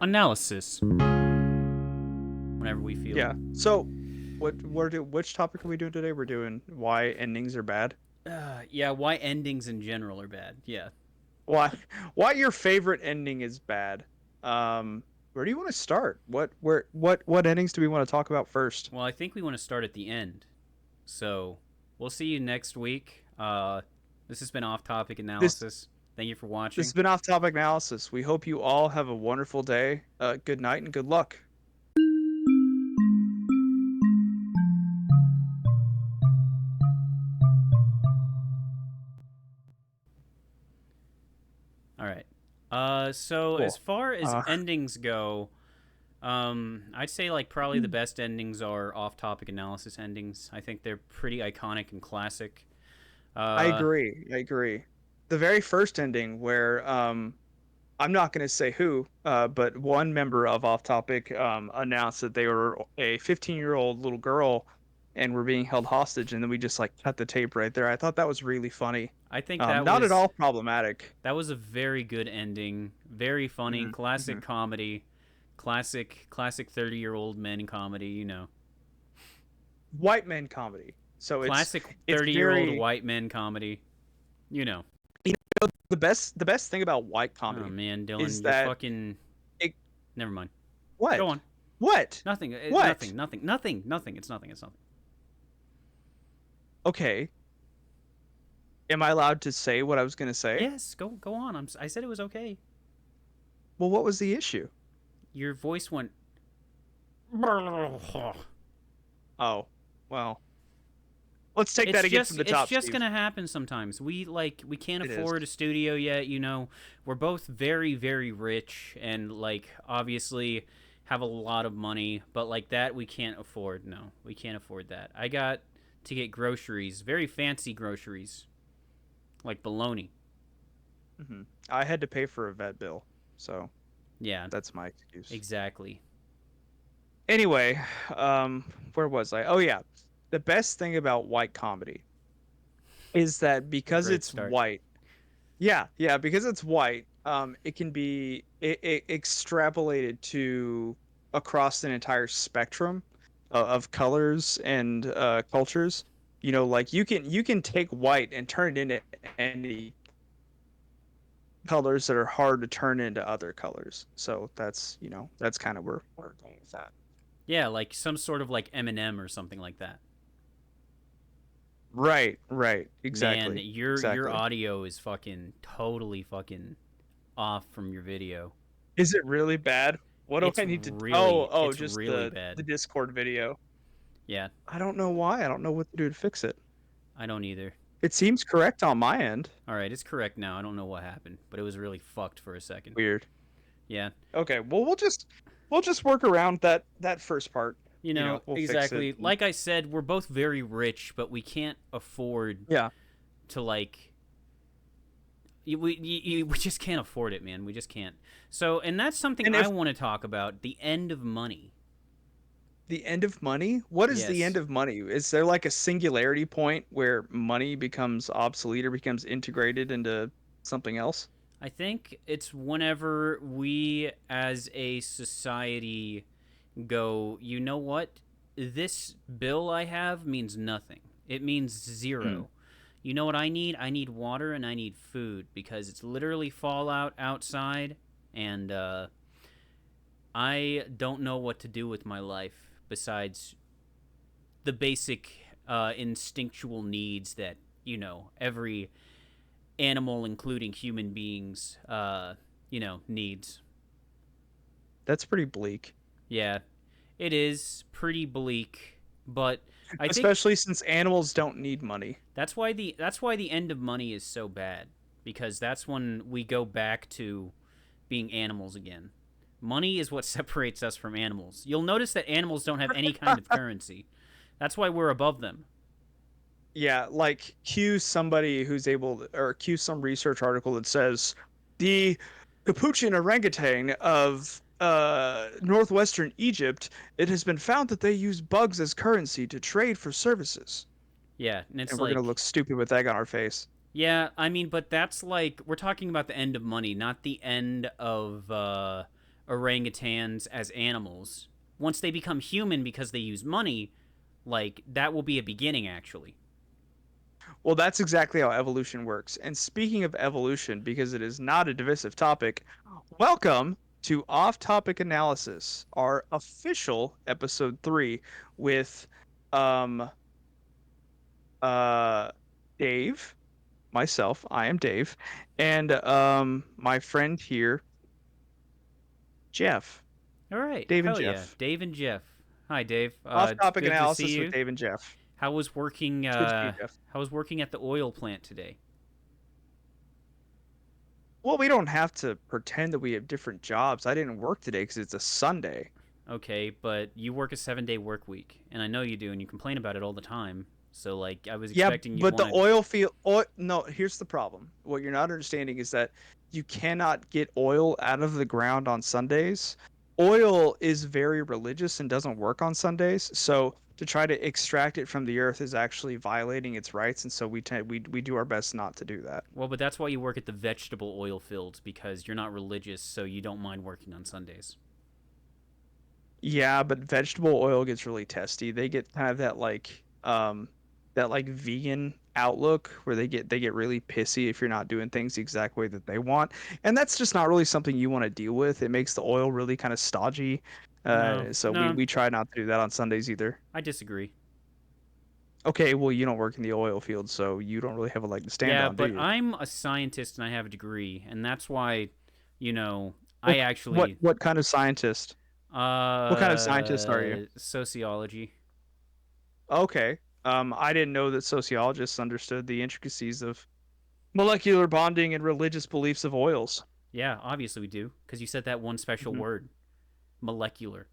analysis whenever we feel. Yeah. So, which topic are we doing today? We're doing why endings are bad. Yeah, why endings in general are bad. Yeah. Why why your favorite ending is bad. Where do you want to start? What endings do we want to talk about first? Well, I think we want to start at the end. So we'll see you next week. This has been Off Topic This Analysis. Thank you for this watching. has been off topic analysis. We hope you all have a wonderful day. Good night and good luck. All right. So as Cool. far as Uh, endings go, I'd say like probably the best endings are off-topic analysis endings. I think they're pretty iconic and classic. I Uh, agree. I agree. The very first ending where I'm not going to say who, but one member of Off Topic announced that they were a 15-year-old little girl and were being held hostage, and then we just like cut the tape right there. I thought that was really funny. I think that Not at was all problematic. that was a very good ending. Very funny, Hmm. classic Hmm. comedy, classic 30-year-old men comedy. White men comedy. So Classic it's 30-year-old very white men comedy. You know. the best thing about white Oh comedy man, is Dylan, you're that fucking. it Never mind. Go what on. what Nothing. what Nothing. It's nothing. It's nothing. okay. Am I allowed to say what I was going to say? Yes, go on. I said it was okay. Well, what was the issue? Your voice went. Oh, well. Let's take It's that again from just the it's top, just Steve. gonna happen sometimes. We can't It is. afford a studio yet. We're both very rich and like obviously have a lot of money, but like that we can't afford. No, we can't afford that. I got to get groceries, very fancy groceries, like bologna. Hmm. I had to pay for a vet bill, so Yeah, that's my excuse. exactly. Anyway, um, where was I? Oh yeah, the best thing about white comedy is that because Great it's start. white, yeah, because it's white, it can be extrapolated to across an entire spectrum of colors and cultures. Like you can take white and turn it into any colors that are hard to turn into other colors. So that's kind of where we're going with that. Yeah, like some sort of like Eminem or something like that. Right, Man, exactly, your exactly. audio is fucking totally fucking off from your video. Is it really bad? What do I need to? Oh, It's just really the bad. Discord video. Yeah, I don't know why. I don't know what to do to fix it. I don't either. It seems correct on my end. All right, it's correct now. I don't know what happened, but it was really fucked for a second. Weird. Yeah, Okay, well we'll just work around that first part. We'll fix it. exactly. Like I said, we're both very rich, but we can't afford Yeah. to like. We just can't afford it, man. We just can't. So, and that's something And I if want to talk about: the end of money. the end of money, what is the end Yes, of money? Is there like a singularity point where money becomes obsolete or becomes integrated into something else? I think it's whenever we as a society go, you know what? This bill I have means nothing. It means Hmm. zero. You know what I need? I need water and I need food because it's literally fallout outside and I don't know what to do with my life besides the basic instinctual needs that, every animal, including human beings, needs. That's pretty bleak. Yeah, it is pretty bleak, but I think Especially since animals don't need money. that's why the end of money is so bad because that's when we go back to being animals again. Money is what separates us from animals. You'll notice that animals don't have any kind of currency. That's why we're above them. Yeah, like cue somebody who's able to, or cue some research article that says the capuchin orangutan of northwestern Egypt, it has been found that they use bugs as currency to trade for services. Yeah, and it's And we're gonna like look stupid with egg on our face. yeah, I mean, but that's like we're talking about the end of money, not the end of orangutans as animals. Once they become human because they use money, like that will be a beginning actually. Well, that's exactly how evolution works. And speaking of evolution, because it is not a divisive topic, welcome to Off Topic Analysis, our official episode 3 with um uh Dave, myself, I am Dave, and my friend here, Jeff. All right, Dave and hell yeah, Jeff. Dave and Jeff. Hi, Dave. Off It's Topic good to see Analysis with you. Dave and Jeff. How was working? It's good to see you, Jeff. How was working at the oil plant today? Well, we don't have to pretend that we have different jobs. I didn't work today because it's a Sunday. Okay, but you work a 7-day work week, and I know you do, and you complain about it all the time. So like, I was Yeah, expecting you'd but the want to. oil field. Oil, no, here's the problem. What you're not understanding is that you cannot get oil out of the ground on Sundays. Oil is very religious and doesn't work on Sundays. So to try to extract it from the earth is actually violating its rights, and so we do our best not to do that. Well, but that's why you work at the vegetable oil fields because you're not religious, so you don't mind working on Sundays. Yeah, but vegetable oil gets really testy. They get kind of that like vegan outlook where they get really pissy if you're not doing things the exact way that they want. And that's just not really something you want to deal with. It makes the oil really kind of stodgy. No, So we no, we try not to do that on Sundays either. I disagree. Okay, well you don't work in the oil field, so you don't really have a leg to stand Yeah, on, do but you? I'm a scientist and I have a degree, and that's why, you know, What I actually what kind of scientist? What kind of scientist are you? sociology. Okay. I didn't know that sociologists understood the intricacies of molecular bonding and religious beliefs of oils. Yeah, obviously we do, because you said that one special Mhm. word, molecular.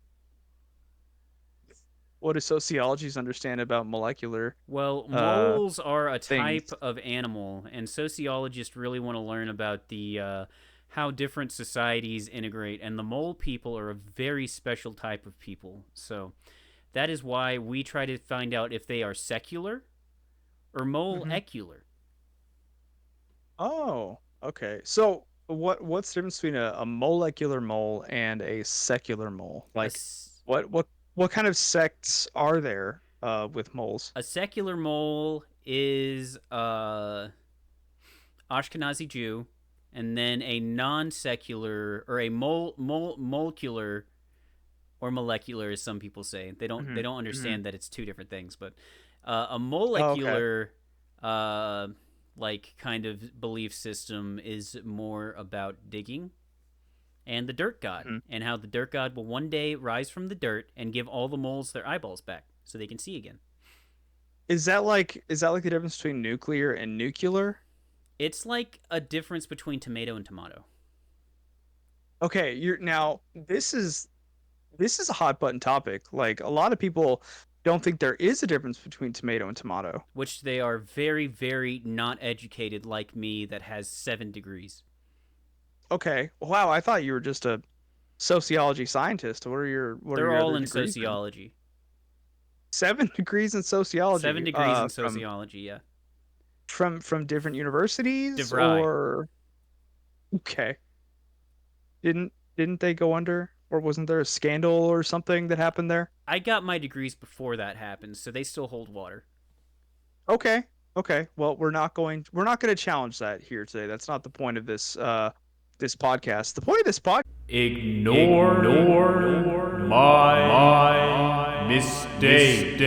What do sociologists understand about molecular Well, uh moles are a things? type of animal, and sociologists really want to learn about the how different societies integrate, and the mole people are a very special type of people. So that is why we try to find out if they are secular or Hmm. molecular. Oh, okay. So what's the difference between a molecular mole and a secular mole? A, Like what kind of sects are there with moles? a secular mole is Ashkenazi Jew, and then a non-secular or a molecular or molecular, as some people say. They Hmm. don't Hmm. understand that it's two different things. But a Oh, okay. molecular, uh, like kind of belief system is more about digging and the dirt god, Hmm. and how the dirt god will one day rise from the dirt and give all the moles their eyeballs back so they can see again. Is that like the difference between nuclear and nuclear? It's like a difference between tomato and tomato, Okay, you're now this is a hot button topic. Like a lot of people don't think there is a difference between tomato and tomato. which they are very, very not educated like me that has 7 degrees. Okay. Wow, I thought you were just a sociology scientist. What are They're your all other in degrees in? sociology. 7 degrees in Seven sociology degrees in sociology, yeah. from different universities DeVry. or okay. Didn't they go under or wasn't there a scandal or something that happened there? I got my degrees before that happened, so they still hold water. Okay. Okay. Well, we're not going to challenge that here today. That's not the point of this podcast. The point of this podcast Ignore my mistake.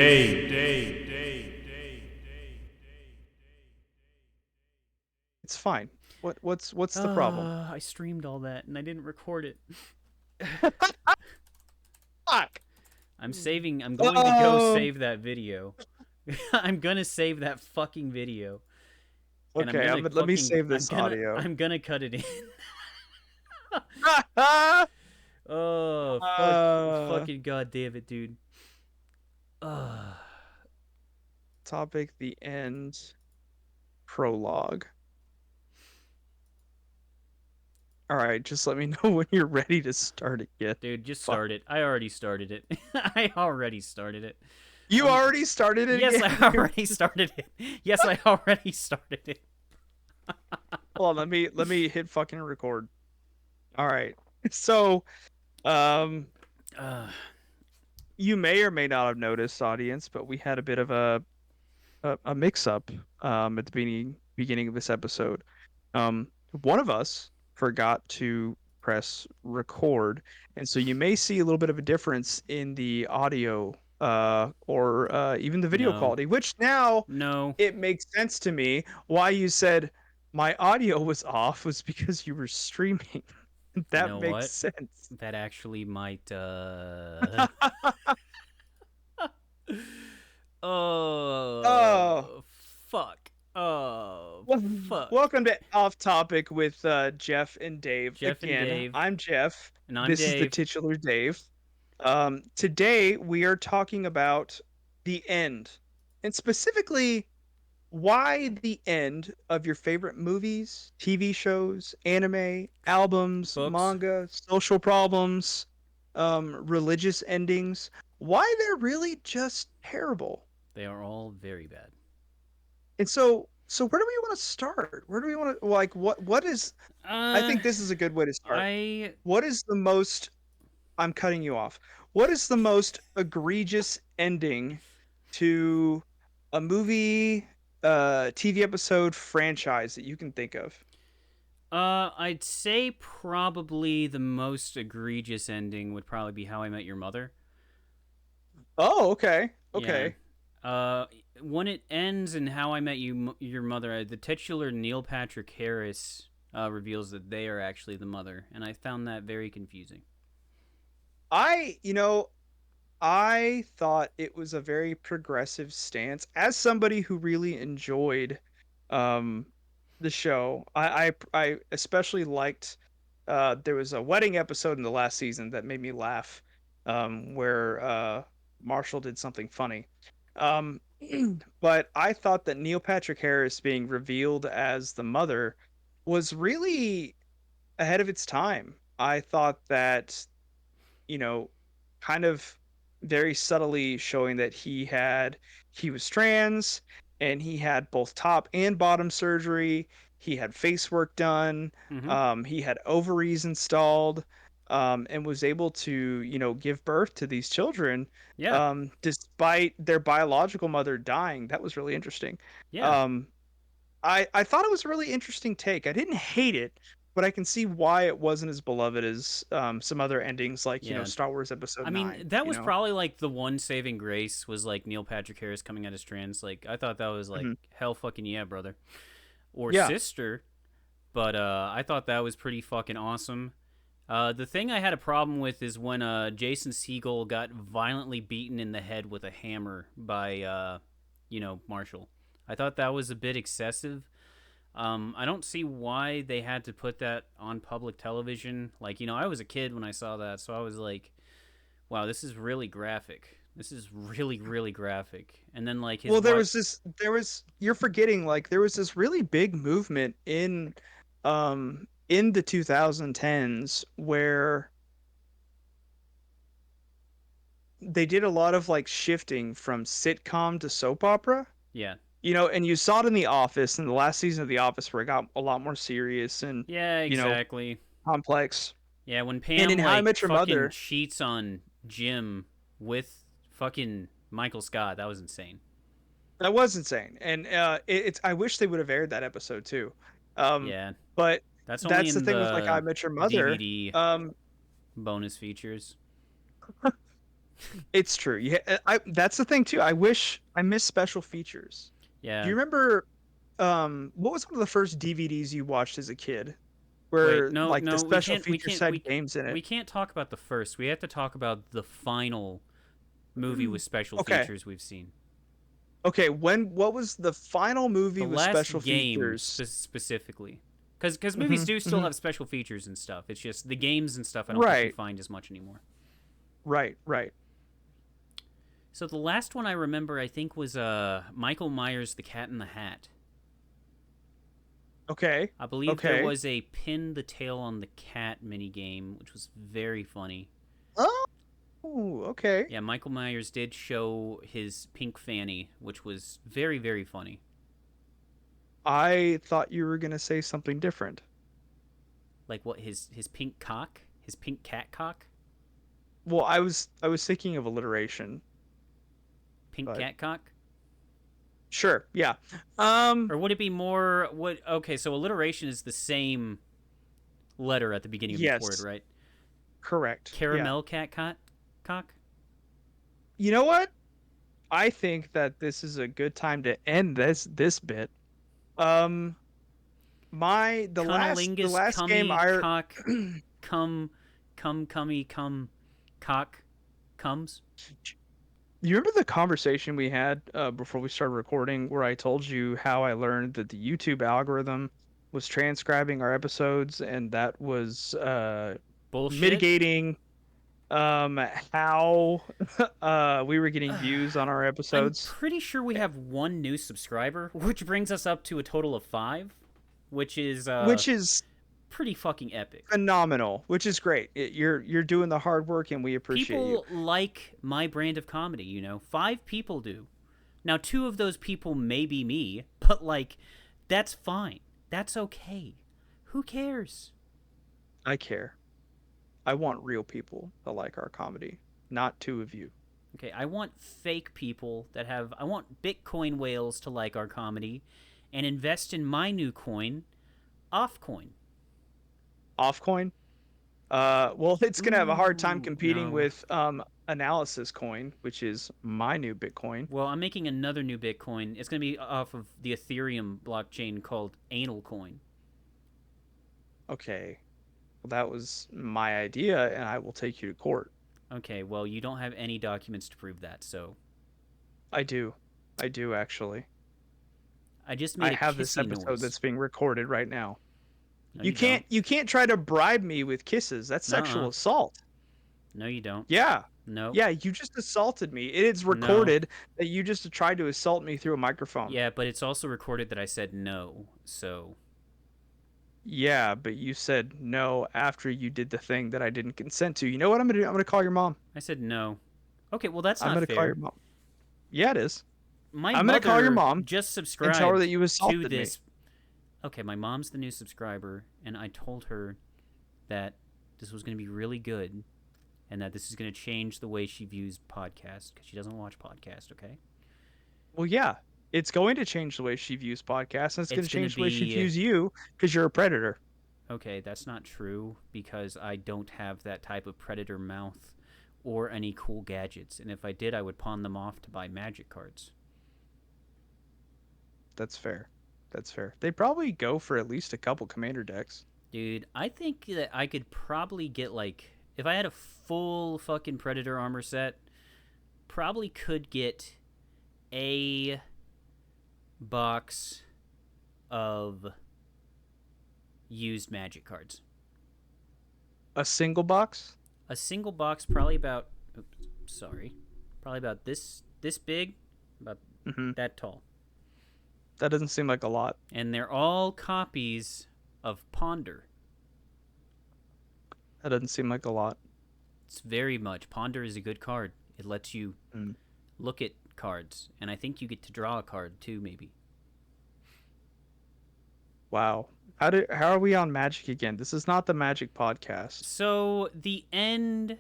it's fine. What's the problem? I streamed all that and I didn't record it. Fuck. I'm going to go Oh. save that video. I'm gonna save that fucking video. And Okay, let me save this audio. I'm gonna cut it in. uh, Oh fucking god damn it, dude. topic the end prologue. All right, just let me know when you're ready to start again. Dude, just Fuck. start it. I already started it. I already started it. You Um, already started it yes, again. I already started it. Yes, I already started it. Hold on, let me hit fucking record. All right. So Um, Uh, you may or may not have noticed, audience, but we had a bit of a mix up at the beginning of this episode. Um, one of us forgot to press record, and so you may see a little bit of a difference in the audio or even the video no, quality, which now no. it makes sense to me why you said my audio was off was because you were streaming. You That know makes what? sense. That actually might. Oh, Oh, fuck. Oh, well, fuck. welcome to Off Topic with Jeff and Dave. Jeff and Again, Dave, I'm Jeff. and I'm This is the Dave. titular Dave. Today we are talking about the end, and specifically why the end of your favorite movies, TV shows, anime, albums, Books, manga, social problems, religious endings, why they're really just terrible. they are all very bad. And so where do we want to start? Where do we want to like what is I Uh, think this is a good way to start. I. What is the most I'm cutting you off. What is the most egregious ending to a movie, TV episode franchise that you can think of? I'd say probably the most egregious ending would probably be How I Met Your Mother. Oh, okay. Yeah. Okay. Uh, when it ends in How I Met Your Mother, the titular Neil Patrick Harris reveals that they are actually the mother, and I found that very confusing. You know, I thought it was a very progressive stance. As somebody who really enjoyed um the show, I especially liked there was a wedding episode in the last season that made me laugh where Marshall did something funny. Um but I thought that Neil Patrick Harris being revealed as the mother was really ahead of its time. I thought that, you know, kind of very subtly showing that he was trans and he had both top and bottom surgery. He had face work done. Mm-hmm. He had ovaries installed, and was able to, give birth to these children, Yeah, despite their biological mother dying. That was really interesting. yeah, Um, I thought it was a really interesting take. I didn't hate it, but I can see why it wasn't as beloved as some other endings, like yeah. Star Wars Episode I mean, 9. that was probably like the one saving grace was like Neil Patrick Harris coming out as trans. Like, I thought that was like Hmm. hell fucking yeah, brother or Yeah. sister. But I thought that was pretty fucking awesome. The thing I had a problem with is when Jason Segel got violently beaten in the head with a hammer by Marshall. I thought that was a bit excessive. I don't see why they had to put that on public television. Like, I was a kid when I saw that, so I was like, wow, this is really graphic. This is really, really graphic. And then, like, his Well, wife. you're forgetting, like, there was this really big movement in the 2010s where they did a lot of like shifting from sitcom to soap opera. Yeah. And you saw it in The Office, in the last season of The Office, where it got a lot more serious and, Yeah, you know, exactly. complex. Yeah, when And Pam, in How I like, Met Your fucking Mother, cheats on Jim with fucking Michael Scott, that was insane. that was insane. And it's I wish they would have aired that episode too. Um, Yeah. but That's only that's the in thing with like How I the Met Your Mother. DVD Um, bonus features. it's true. Yeah, that's the thing too. I miss special features. Do Yeah. you remember what was one of the first DVDs you watched as a kid Wait, where no, like the no, we special can't, we features can't, had games in it? we can't talk about the first. We have to talk about the final movie with special Okay. features we've seen. Okay, what was the final movie The with last special game features? specifically. Because movies Hmm. do still Hmm. have special features and stuff. It's just the games and stuff I don't think you Right, find as much anymore. right. So the last one I remember, I think, was Michael Myers' The Cat in the Hat. Okay. I believe there Okay. was a pin the tail on the cat mini game, which was very funny. Oh, okay. Yeah, Michael Myers did show his pink fanny, which was very, very funny. I thought you were gonna say something different. Like what his pink cock, his pink cat cock. Well, I was thinking of alliteration, Pink but cat cock? sure, yeah. Um, Or would it be more what okay, so alliteration is the same letter at the beginning of each word, yes, right? correct. Yeah. Caramel cat cock? You know what? I think that this is a good time to end this bit. Um, my the Cunnilingus last game cummy I cock cum cummy cum cock comes. You remember the conversation we had before we started recording where I told you how I learned that the YouTube algorithm was transcribing our episodes and that was Bullshit. mitigating um how we were getting views on our I'm episodes, pretty sure we have one new subscriber, which brings us up to a total of 5, which is which is pretty fucking epic. phenomenal, which is great. You're doing the hard work and we appreciate you. People like my brand of comedy, 5 people do. Now 2 of those people may be me, but like that's fine. That's okay. Who cares? I care. I want real people that like our comedy, not two of you. Okay, I want fake people I want Bitcoin whales to like our comedy and invest in my new coin, Offcoin. Offcoin. Well, it's gonna have a hard time Ooh, competing no. with Analysis Coin, which is my new Bitcoin. Well, I'm making another new Bitcoin. It's going to be off of the Ethereum blockchain called Anal Coin. Okay, well, that was my idea, and I will take you to court. Okay, well, you don't have any documents to prove that, so I do, I do actually. I just I made a have this kissy episode noise. that's being recorded right now. No, You you can't, don't. you can't try to bribe me with kisses. That's sexual Nuh-uh. assault. No, you don't. Yeah, No. yeah, you just assaulted me. It is No. recorded that you just tried to assault me through a microphone. Yeah, but it's also recorded that I said no, so Yeah, but you said no after you did the thing that I didn't consent to. You know what I'm gonna do? I'm gonna call your mom. I said no. Okay, well, that's I'm not gonna call your fair. mom. Yeah, it is. My I'm gonna call your mother mom just and tell her that subscribed you to assaulted me. this. Okay, my mom's the new subscriber, and I told her that this was going to be really good and that this is going to change the way she views podcasts because she doesn't watch podcasts, okay? Well, yeah, it's going to change the way she views podcasts, and it's going It's to going to change the way she be. views you because you're a predator. Okay, that's not true because I don't have that type of predator mouth or any cool gadgets. And if I did, I would pawn them off to buy magic cards. That's fair. That's fair. They probably go for at least a couple commander decks. Dude, I think that I could probably get like. If I had a full fucking predator armor set, probably could get a box of used magic cards. A single box? A single box, probably about. Oops, sorry, probably about this big, about Hmm. that tall, That doesn't seem like a lot. and they're all copies of Ponder. That doesn't seem like a lot. It's very much Ponder is a good card. It lets you Mm. look at cards, and I think you get to draw a card too, maybe. Wow. How are we on Magic again? This is not the Magic podcast. So the end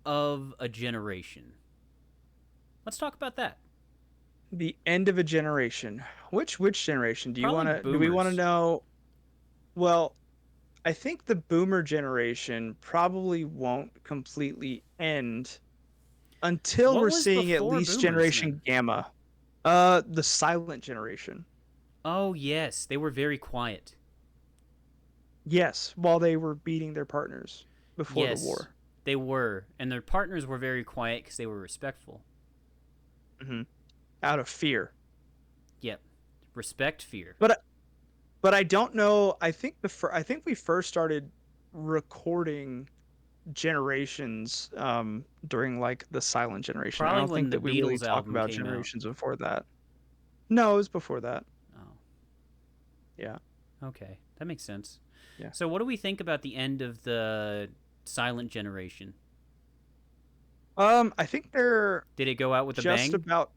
of a generation. Let's talk about that. The end of a generation. Which generation? Probably Do we want to boomers. know? Well, I think the boomer generation probably won't completely end until What we're was seeing at before least boomers then? generation gamma. The silent generation. Oh yes, they were very quiet. Yes, while they were beating their partners before the Yes, war. they were, and their partners were very quiet because they were respectful. Hmm. Out of fear. Yep, respect, fear. But but I don't know. I think we first started recording generations during like the silent generation. I Probably don't when think the that we really Beatles talk album about came out. generations before that. No, it was before that. Oh, Yeah. okay, that makes sense. Yeah. So, what do we think about the end of the silent generation? I think they're Did it go out with a just bang? about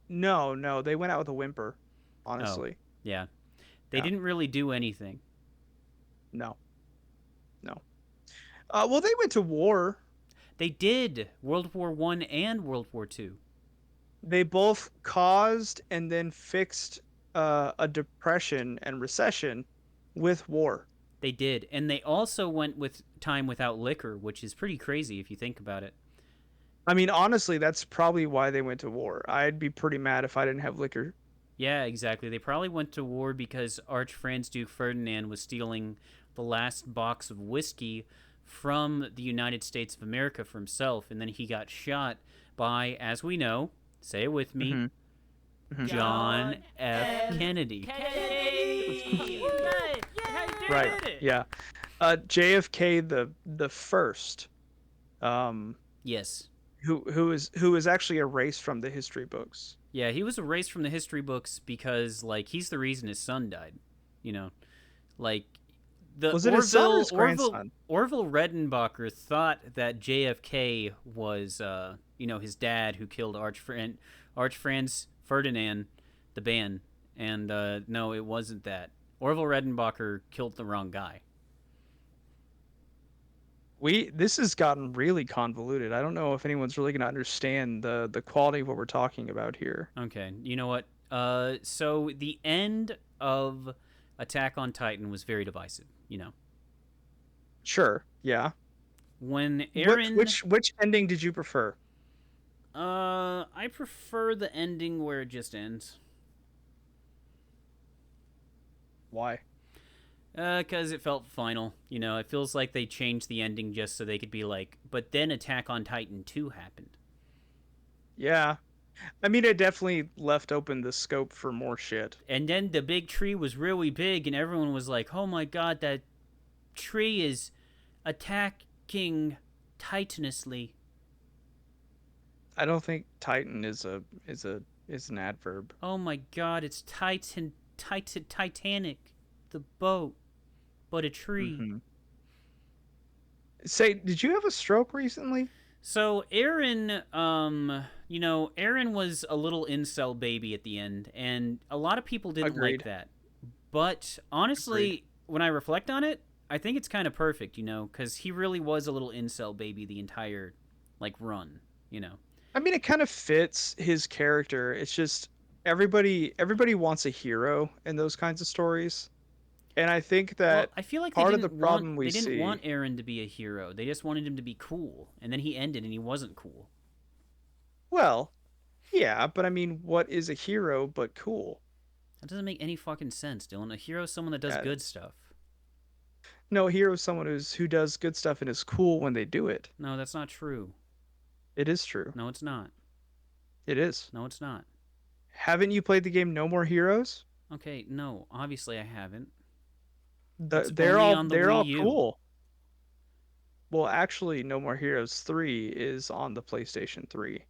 no, they went out with a whimper, Oh, honestly. yeah. They Yeah. didn't really do anything. No. No. Well, they went to war. They did World War One and World War Two. They both caused and then fixed a depression and recession with war. They did, and they also went with time without liquor, which is pretty crazy if you think about it. I mean, honestly, that's probably why they went to war. I'd be pretty mad if I didn't have liquor. Yeah, exactly. They probably went to war because Arch Franz Duke Ferdinand was stealing the last box of whiskey from the United States of America for himself, and then he got shot by, as we know, say it with me, John F. Kennedy. Right. Yeah. JFK the first, Yes. who is actually erased from the history books. Yeah, he was erased from the history books because, like, he's the reason his son died. You know, like the Was it his son or his Orville grandson? Orville Redenbacher thought that JFK was, his dad who killed Arch Franz Ferdinand, the band, and no, it wasn't that. Orville Redenbacher killed the wrong guy. This has gotten really convoluted. I don't know if anyone's really going to understand the quality of what we're talking about here. Okay, you know what? So the end of Attack on Titan was very divisive. You know, Sure. Yeah. when Aaron, Which ending did you prefer? I prefer the ending where it just ends. Why? Because it felt final. You know, it feels like they changed the ending just so they could be like, but then Attack on Titan 2 happened. Yeah. I mean, it definitely left open the scope for more shit. And then the big tree was really big, and everyone was like, oh my god, that tree is attacking titanously. I don't think Titan is an adverb. Oh my god, it's Titanic, the boat, but a tree. Mhm. Say, did you have a stroke recently? So Aaron, Aaron was a little incel baby at the end, and a lot of people didn't Agreed. like that. But honestly, Agreed. when I reflect on it, I think it's kind of perfect, because he really was a little incel baby the entire, run, I mean, it kind of fits his character. It's just everybody wants a hero in those kinds of stories. And I think Well, that I feel like part of the problem we they didn't see. want Aaron to be a hero. They just wanted him to be cool, and then he ended and he wasn't cool. Well, yeah, but I mean, what is a hero but cool? That doesn't make any fucking sense, Dylan. A hero is someone that does Yeah. good stuff. No, a hero is someone who does good stuff and is cool when they do it. No, that's not true. It is true. No, it's not. It is. No, it's not. Haven't you played the game No More Heroes? Okay, no, obviously I haven't. The, It's they're only all on the they're Wii all U. cool. Well, actually, No More Heroes 3 is on the PlayStation 3.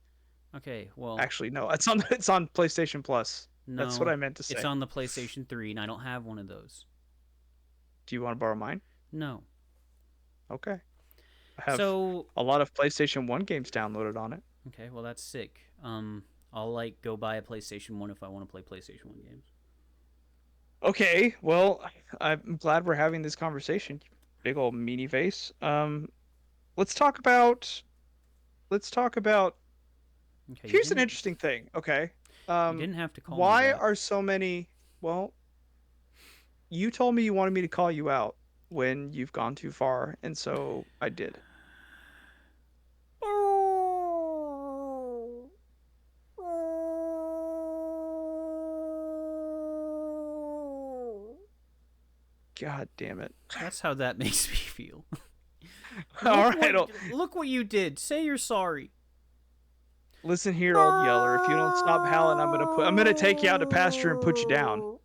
Okay, well, Actually, no, it's on PlayStation Plus. no, That's what I meant to say. it's on the PlayStation 3, and I don't have one of those. Do you want to borrow mine? No. Okay. I have So, a lot of PlayStation 1 games downloaded on it. okay, well that's sick. I'll go buy a PlayStation 1 if I want to play PlayStation 1 games. Okay, well, I'm glad we're having this conversation. Big old meanie face. Let's talk about. Okay, Here's an interesting thing. Okay. you didn't have to call me Why that. are so many? Well, you told me you wanted me to call you out when you've gone too far, and so I did. God damn it! That's how that makes me feel. All right, Look what you did. Say you're sorry. listen here, old yeller. If you don't stop howling, I'm gonna take you out to pasture and put you down.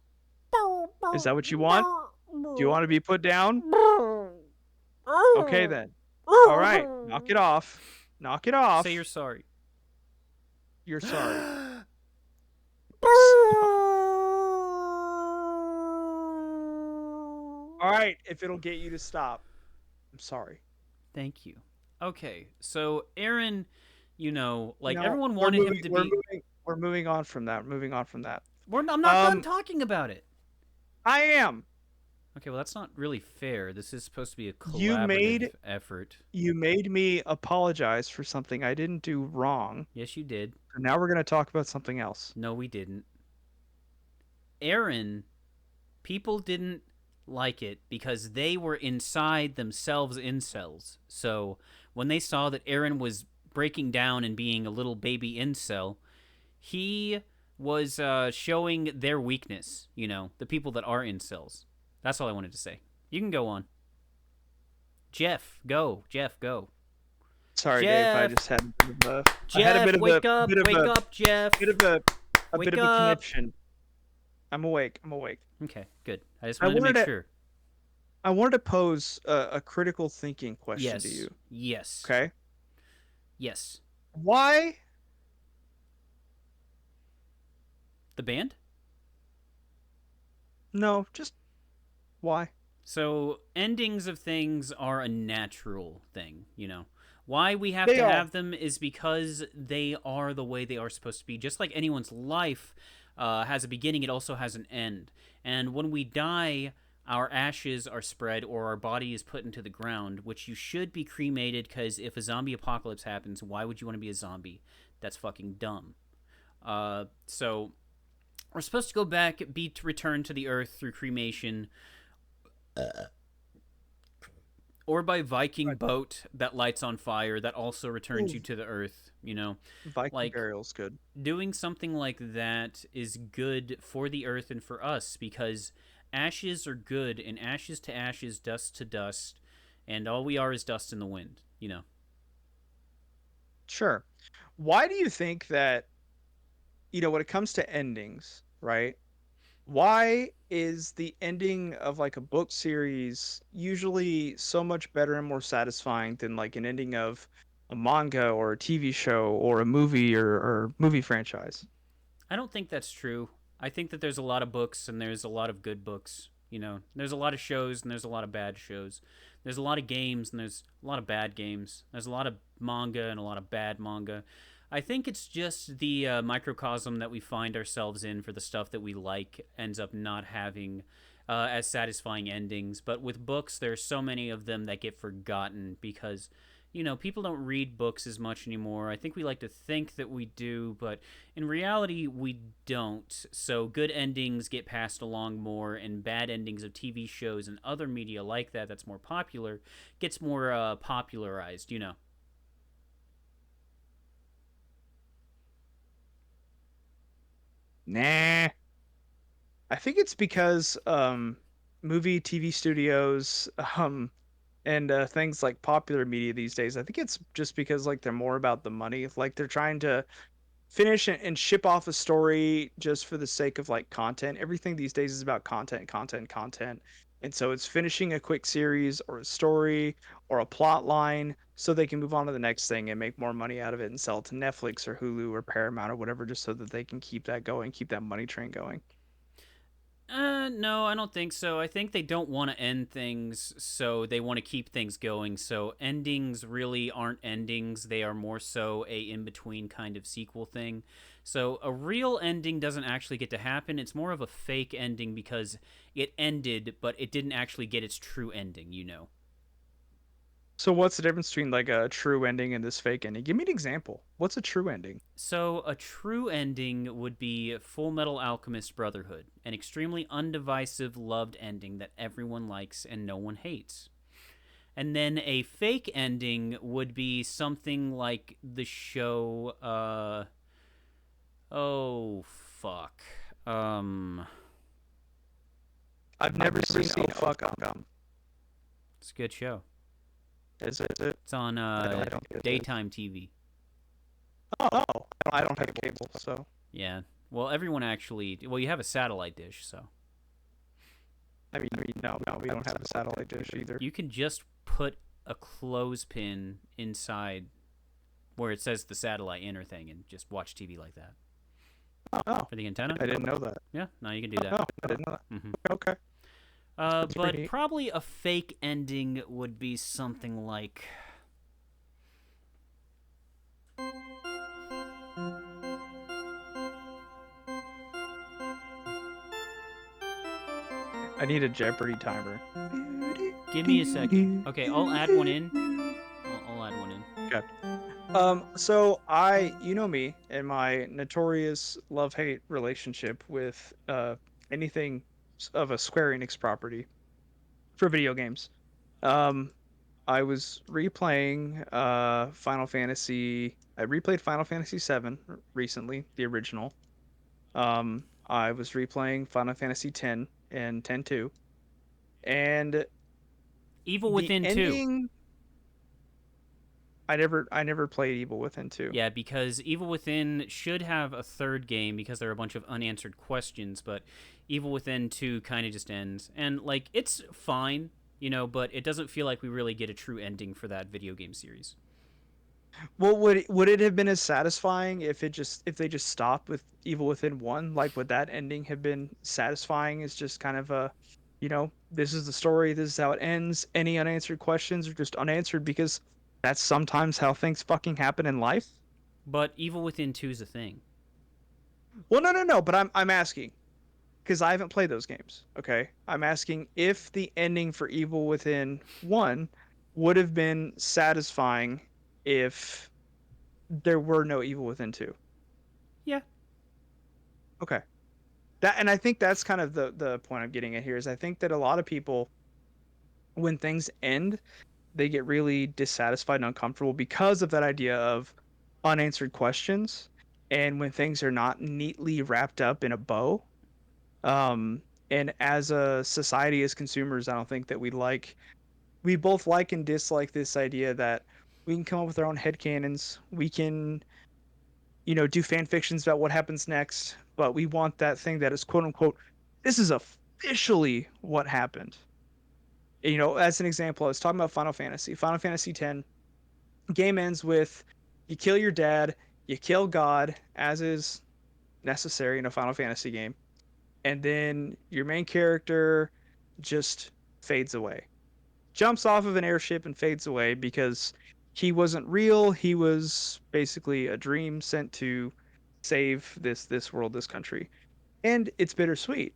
Is that what you want? Do you want to be put down? Okay then. All right, knock it off. Knock it off. Say you're sorry. You're sorry. All right, if it'll get you to stop. I'm sorry. Thank you. Okay, so Aaron, No, everyone we're wanted him moving- to we're be. moving- We're moving on from that. I'm not done Um, talking about it. I am. Okay, well that's not really fair. This is supposed to be a You collaborative made effort. you made me apologize for something I didn't do wrong. Yes, you did. So now we're gonna talk about something else. No, we didn't. Aaron, people didn't like it because they were inside themselves incels. So when they saw that Aaron was breaking down and being a little baby incel, he was showing their weakness. You know, the people that are incels. That's all I wanted to say. You can go on. Jeff, go. Jeff, go. Sorry, Dave. I Jeff, just had a bit of a I had a Jeff, bit of a wake up, bit of wake a up, Jeff. bit of a bit Wake of a up. conniption. I'm awake. I'm awake. Okay, good. I just I wanted to wanted make to sure. I wanted to pose a critical thinking question to Yes. you. Yes. Okay. Yes. Why? The band? No, just why? So, endings of things are a natural thing, you know. Why we have They to are. have them is because they are the way they are supposed to be. Just like anyone's life has a beginning, it also has an end. And when we die, our ashes are spread or our body is put into the ground, which you should be cremated because if a zombie apocalypse happens, why would you want to be a zombie? That's fucking dumb. So, we're supposed to go back, be returned to the earth through cremation or by Viking Right. boat that lights on fire that also returns Ooh, you to the earth, you know. Viking Like burial's good. doing something like that is good for the earth and for us because ashes are good and ashes to ashes, dust to dust, and all we are is dust in the wind, you know. Sure. Why do you think that, when it comes to endings, right? Why is the ending of like a book series usually so much better and more satisfying than like an ending of a manga or a TV show or a movie or movie franchise? I don't think that's true. I think that there's a lot of books and there's a lot of good books. You know, there's a lot of shows and there's a lot of bad shows. There's a lot of games and there's a lot of bad games. There's a lot of manga and a lot of bad manga. I think it's just the microcosm that we find ourselves in for the stuff that we like ends up not having as satisfying endings. But with books, there's so many of them that get forgotten because, you know, people don't read books as much anymore. I think we like to think that we do, but in reality, we don't. So good endings get passed along more, and bad endings of TV shows and other media like that that's more popular gets more popularized, you know. Nah. I think it's because movie TV studios and things like popular media these days. I think it's just because like they're more about the money. Like they're trying to finish and ship off a story just for the sake of like content. Everything these days is about content, content, content. And so it's finishing a quick series or a story or a plot line so they can move on to the next thing and make more money out of it and sell it to Netflix or Hulu or Paramount or whatever just so that they can keep that going, keep that money train going. No, I don't think so. I think they don't want to end things, so they want to keep things going. So endings really aren't endings; they are more so a in-between kind of sequel thing. So a real ending doesn't actually get to happen. It's more of a fake ending because it ended, but it didn't actually get its true ending. You know. So what's the difference between like a true ending and this fake ending? Give me an example. What's a true ending? So, a true ending would be Full Metal Alchemist Brotherhood, an extremely undivisive, loved ending that everyone likes and no one hates. And then a fake ending would be something like the show, oh, fuck. Um, I've never seen Oh Fuck it's a good show. Is it? It's on I don't get it. daytime TV. Oh, I don't have cable, so Yeah. Well, everyone actually. Well, you have a satellite dish, so. no, we don't have a satellite dish either. You can just put a clothespin inside where it says the satellite inner thing and just watch TV like that. Oh, For the antenna? I didn't know that. Yeah, no, you can do that. Oh, I didn't know that. hmm Okay. But pretty neat. probably a fake ending would be something like. I need a Jeopardy timer. Give me a second. Okay, I'll add one in. I'll add one in. Okay. So you know me and my notorious love-hate relationship with anything of a Square Enix property for video games. Um, I was replaying Final Fantasy. I replayed Final Fantasy VII recently, the original. I was replaying Final Fantasy X and 10-2, and Evil the Within 2. ending. I never played Evil Within 2. Yeah, because Evil Within should have a third game because there are a bunch of unanswered questions, but Evil Within 2 kind of just ends. And, like, it's fine, but it doesn't feel like we really get a true ending for that video game series. Well, would it have been as satisfying if they just stopped with Evil Within 1? Like, would that ending have been satisfying? As just kind of a, this is the story, this is how it ends. Any unanswered questions are just unanswered because that's sometimes how things fucking happen in life. But Evil Within 2 is a thing. Well, no, but I'm asking because I haven't played those games. Okay, I'm asking if the ending for Evil Within 1 would have been satisfying if there were no Evil Within 2. Yeah. Okay. And I think that's kind of the point I'm getting at here is I think that a lot of people, when things end, they get really dissatisfied and uncomfortable because of that idea of unanswered questions. And when things are not neatly wrapped up in a bow. Um, and as a society, as consumers, I don't think that we both like and dislike this idea that we can come up with our own headcanons. We can, do fan fictions about what happens next, but we want that thing that is quote unquote, this is officially what happened. As an example, I was talking about Final Fantasy. Final Fantasy X game ends with you kill your dad, you kill God, as is necessary in a Final Fantasy game, and then your main character just fades away. Jumps off of an airship and fades away because he wasn't real. He was basically a dream sent to save this world, this country. And it's bittersweet,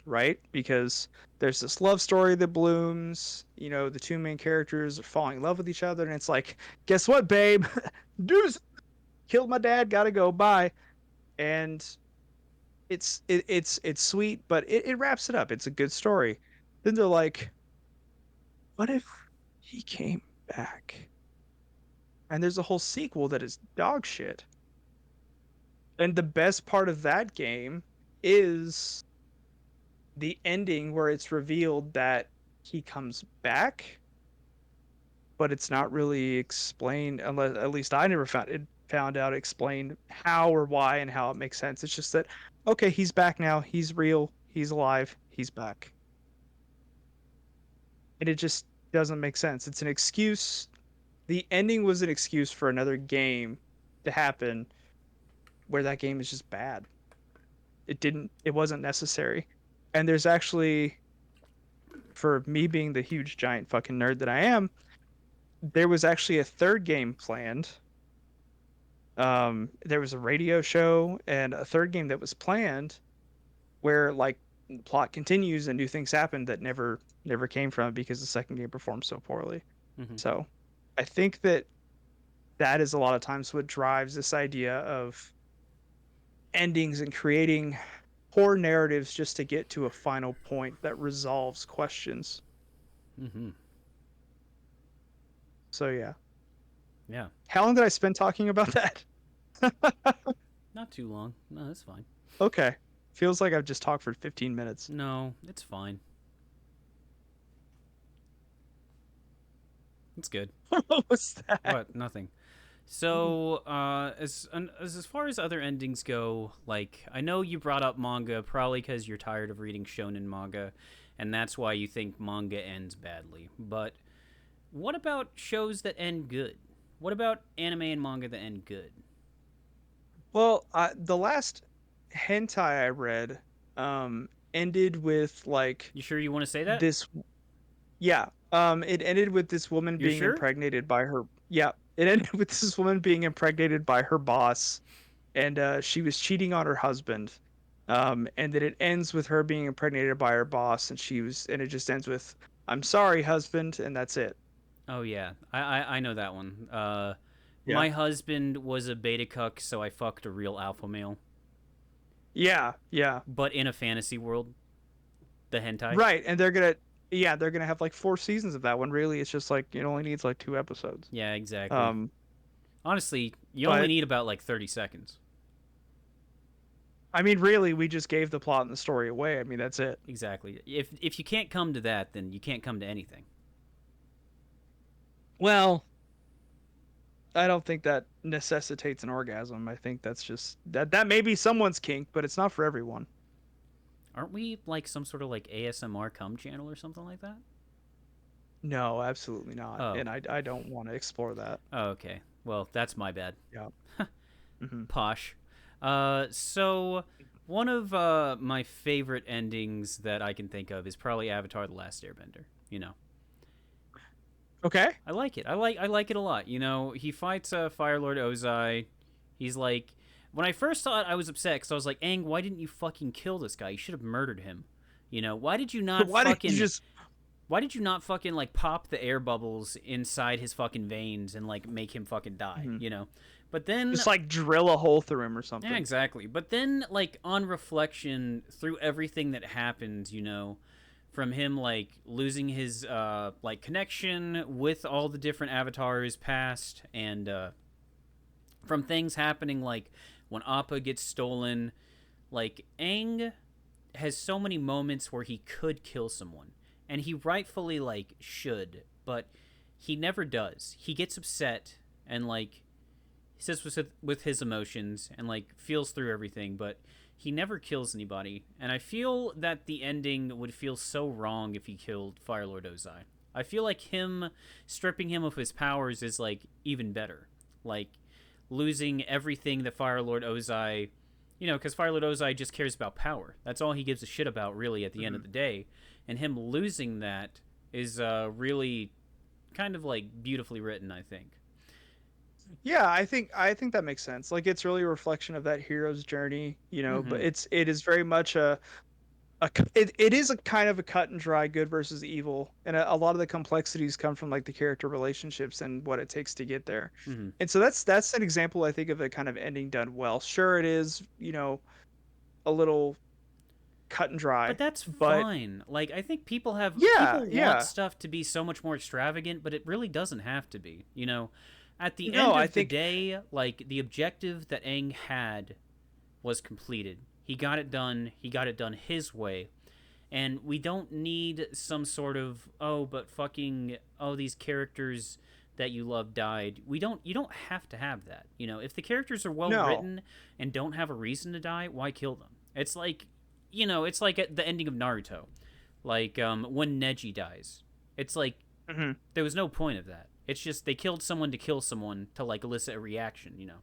right? Because there's this love story that blooms. The two main characters are falling in love with each other, and it's like, guess what, babe? Deuce killed my dad. Gotta go. Bye. And it's sweet, but it wraps it up. It's a good story. Then they're like, what if he came back? And there's a whole sequel that is dog shit. And the best part of that game is the ending where it's revealed that he comes back, but it's not really explained, unless at least I never found out explained how or why and how it makes sense. It's just that okay, he's back now, he's real, he's alive, he's back. And it just doesn't make sense. It's an excuse. The ending was an excuse for another game to happen where that game is just bad. It wasn't necessary. And there's actually, for me being the huge giant fucking nerd that I am, there was actually a third game planned. There was a radio show and a third game that was planned where like the plot continues and new things happen that never came from it because the second game performed so poorly. Mm-hmm. So I think that is a lot of times what drives this idea of endings and creating poor narratives just to get to a final point that resolves questions. Mm-hmm. So yeah. Yeah. How long did I spend talking about that? Not too long. No, that's fine. Okay. Feels like I've just talked for 15 minutes. No, it's fine. It's good. What was that? What? Nothing. So, as far as other endings go, like I know you brought up manga probably because you're tired of reading shonen manga, and that's why you think manga ends badly. But what about shows that end good? What about anime and manga that end good? Well, the last hentai I read ended with like You sure you want to say that? this. Yeah. It ended with this woman You're being sure? impregnated by her. Yeah. It ended with this woman being impregnated by her boss, and she was cheating on her husband. And then it ends with her being impregnated by her boss, and it just ends with, "I'm sorry, husband," and that's it. Oh yeah, I know that one. Yeah, My husband was a beta cuck, so I fucked a real alpha male, yeah, yeah. but in a fantasy world, the hentai. Right, and they're gonna have like 4 seasons of that one. Really, it's just like it only needs like 2 episodes. Yeah, exactly. Um, Honestly, you only but need about like 30 seconds. I mean, really, we just gave the plot and the story away. I mean, that's it. Exactly. If you can't come to that, then you can't come to anything. Well, I don't think that necessitates an orgasm. I think that's just that may be someone's kink, but it's not for everyone. Aren't we like some sort of like ASMR cum channel or something like that? No, absolutely not. Oh. And I don't want to explore that. Oh, okay. Well, that's my bad. Yeah. Hmm. Posh. So one of my favorite endings that I can think of is probably Avatar: The Last Airbender. You know, Okay. I like it. I like it a lot. You know, he fights Fire Lord Ozai. He's like, when I first saw it, I was upset because I was like, Aang, why didn't you fucking kill this guy? You should have murdered him. You know, why did you not Why did you fucking just why did you not fucking like pop the air bubbles inside his fucking veins and like make him fucking die, Mhm. you know? But then like drill a hole through him or something? yeah, exactly. But then like on reflection through everything that happened, you know, from him like losing his like connection with all the different avatars past and from things happening like when Appa gets stolen, like Aang has so many moments where he could kill someone and he rightfully like should, but he never does. He gets upset and like he sits with his emotions and like feels through everything, but he never kills anybody. And I feel that the ending would feel so wrong if he killed Firelord Ozai. I feel like him stripping him of his powers is like even better. Like losing everything that Firelord Ozai, you know, because Firelord Ozai just cares about power. That's all he gives a shit about, really, at the end Mhm. of the day. And him losing that is really kind of like beautifully written, I think. Yeah, I think that makes sense. Like it's really a reflection of that hero's journey, but Mm-hmm. it is very much it is a kind of a cut and dry good versus evil, and a lot of the complexities come from like the character relationships and what it takes to get there. Mm-hmm. And so that's an example I think of a kind of ending done well. Sure, it is, a little cut and But dry, that's but fine. Like I think people have yeah, people want yeah. stuff to be so much more extravagant, but it really doesn't have to be. You know, at the No, end I of the think day, like the objective that Aang had was completed. He got it done. He got it done his way. And we don't need some sort of but fucking these characters that you love died. You don't have to have that. You know, if the characters are well no. written and don't have a reason to die, why kill them? It's like, you know, it's like at the ending of Naruto. Like when Neji dies. It's like Mhm. there was no point of that. It's just they killed someone to kill someone to like elicit a reaction, you know.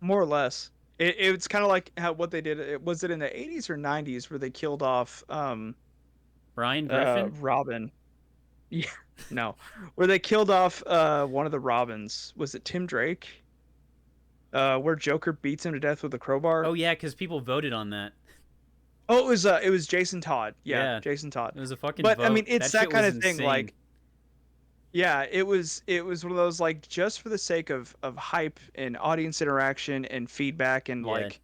More or less. It's kind of like how what they did. Was it in the 80s or 90s where they killed off Brian Griffin? Robin? Yeah, no, where they killed off one of the Robins. Was it Tim Drake? Where Joker beats him to death with a Oh crowbar. yeah, cuz people voted on that. Oh, it was Jason Todd. Yeah, Yeah. Jason Todd. It was a fucking But I mean, vote. it's That that shit kind was of thing. insane. Like, yeah, it was one of those like just for the sake of hype and audience interaction and feedback and Yeah. like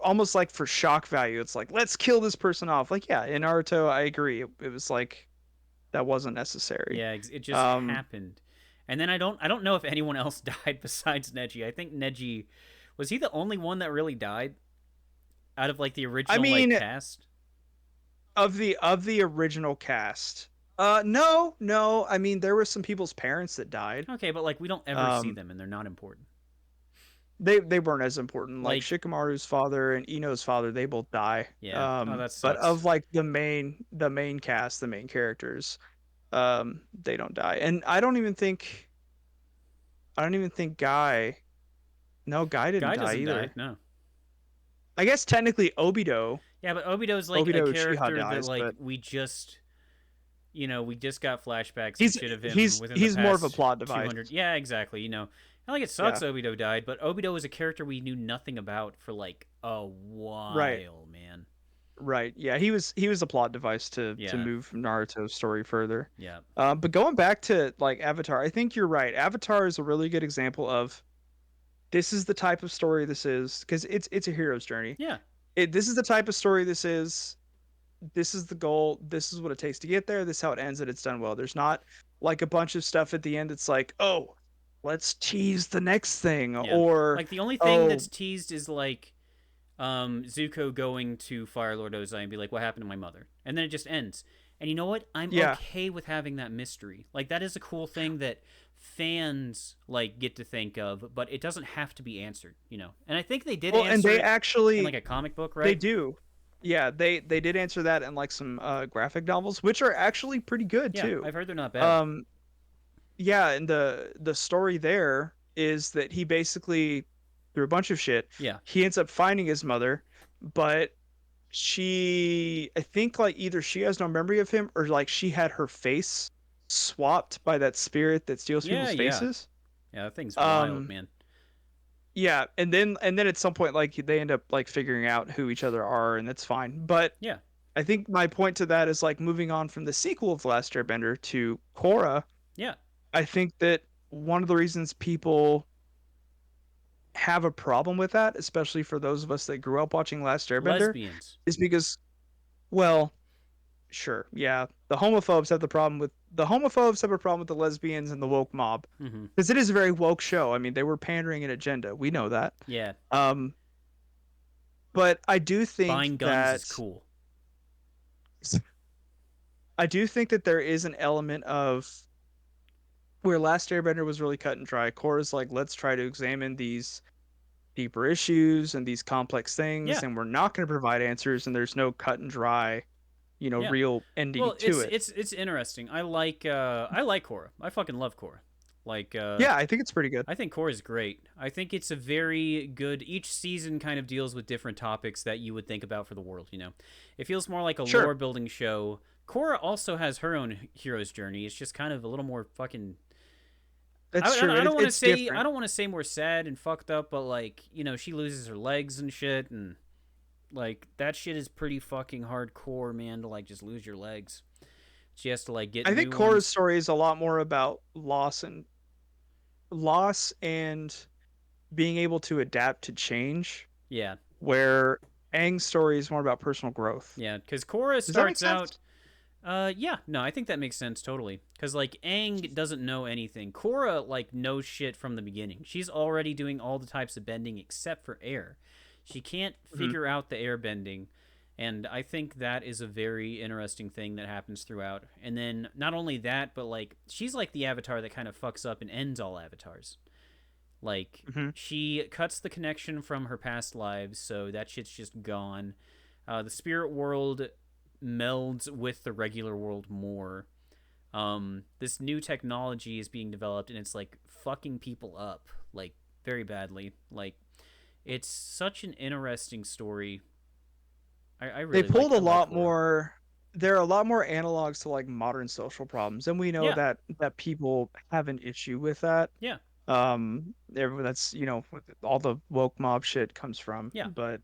almost like for shock value. It's like, let's kill this person off. Like, yeah, in Naruto, I agree. It was like that wasn't necessary. Yeah, it just Um, happened. And then I don't know if anyone else died besides Neji. I think Neji was he the only one that really died out of like the I original like mean, cast? of the original cast, no, no. I mean, there were some people's parents that died. Okay, but like we don't ever see Um, them and they're not important. they weren't as important. Like Like Shikamaru's father and Ino's father, they both die. yeah. Oh, that But sucks. of like the main cast, the main characters, they don't die. And I don't even think Guy. No, Guy didn't Guy die doesn't die. either. No. I guess technically Yeah, but Obito's like a Obito Uchiha character that dies, like but we just got flashbacks and he's shit of him he's within the he's more of a past plot device. 200. Yeah, exactly. You know, and like it sucks Yeah. Obito died, but Obito was a character we knew nothing about for like a Right. while, man. Right. Yeah, he was a plot device to Yeah, move Naruto's story further. yeah, But going back to like Avatar, I think you're right. Avatar is a really good example of this is the type of story this is because it's a hero's journey. yeah, This is the type of story this is. This is the goal. This is what it takes to get there. This is how it ends, and it's done well. There's not like a bunch of stuff at the end. It's like, oh, let's tease the next thing, yeah. or Like the only thing oh, that's teased is like Zuko going to Fire Lord Ozai and be like, "What happened to my mother?" And then it just ends. And you know what? I'm yeah. okay with having that mystery. Like that is a cool thing that fans like get to think of, but it doesn't have to be answered, you know. And I think they did Well, and answer it in like a comic book, they right? do. Yeah, they did answer that in like some graphic novels, which are actually pretty good Yeah, too. I've heard they're not bad. Um, yeah, and the story there is that he basically through a bunch of shit, Yeah. he ends up finding his mother, but she I think like either she has no memory of him or like she had her face swapped by that spirit that steals Yeah, people's yeah. faces. Yeah, that thing's wild, Um man. yeah, and then at some point like they end up like figuring out who each other are and that's fine. But Yeah. I think my point to that is like moving on from the sequel of The Last Airbender to Korra, Yeah. I think that one of the reasons people have a problem with that, especially for those of us that grew up watching Last Airbender, Lesbians. is because well, sure. Yeah. The homophobes have a problem with the lesbians and the woke mob Mm-hmm. because it is a very woke show. I mean, they were pandering an agenda. We know that. Yeah. Um, but Buying guns is cool. I do think that there is an element of where Last Airbender was really cut and dry. Korra's like, let's try to examine these deeper issues and these complex things, Yeah. and we're not going to provide answers, and there's no cut and dry, Yeah. real ending Well, to it's it. it's it's interesting. I like Korra. I fucking love Korra. Like Yeah, I think it's pretty good. I think Korra is great. I think it's a very good. Each season kind of deals with different topics that you would think about for the world. You know, it feels more like a Sure. lore building show. Korra also has her own hero's journey. It's just kind of a little more fucking. That's true. I don't want to It's say I different. don't want to say more sad and fucked up, but like she loses her legs and shit, and like that shit is pretty fucking hardcore, man. To like just lose your legs, she has to like get I think new Korra's ones. story is a lot more about loss and being able to adapt to change, Yeah, where Aang's story is more about personal growth. yeah, because Korra Does that make starts out. sense? Yeah, no, I think that makes sense totally. Because, like, Aang doesn't know anything. Korra, like, knows shit from the beginning. She's already doing all the types of bending except for air. She can't Hmm. figure out the air bending. And I think that is a very interesting thing that happens throughout. And then, not only that, but, like, she's like the avatar that kind of fucks up and ends all avatars. Like, Hmm. she cuts the connection from her past lives, so that shit's just gone. The spirit world melds with the regular world more. This new technology is being developed, and it's like fucking people up, like very badly. Like, it's such an interesting story. I They really like pulled a I like lot horror. more. There are a lot more analogs to like modern social problems, and we know Yeah, that people have an issue with that. yeah, That's what all the woke mob shit comes from. yeah, But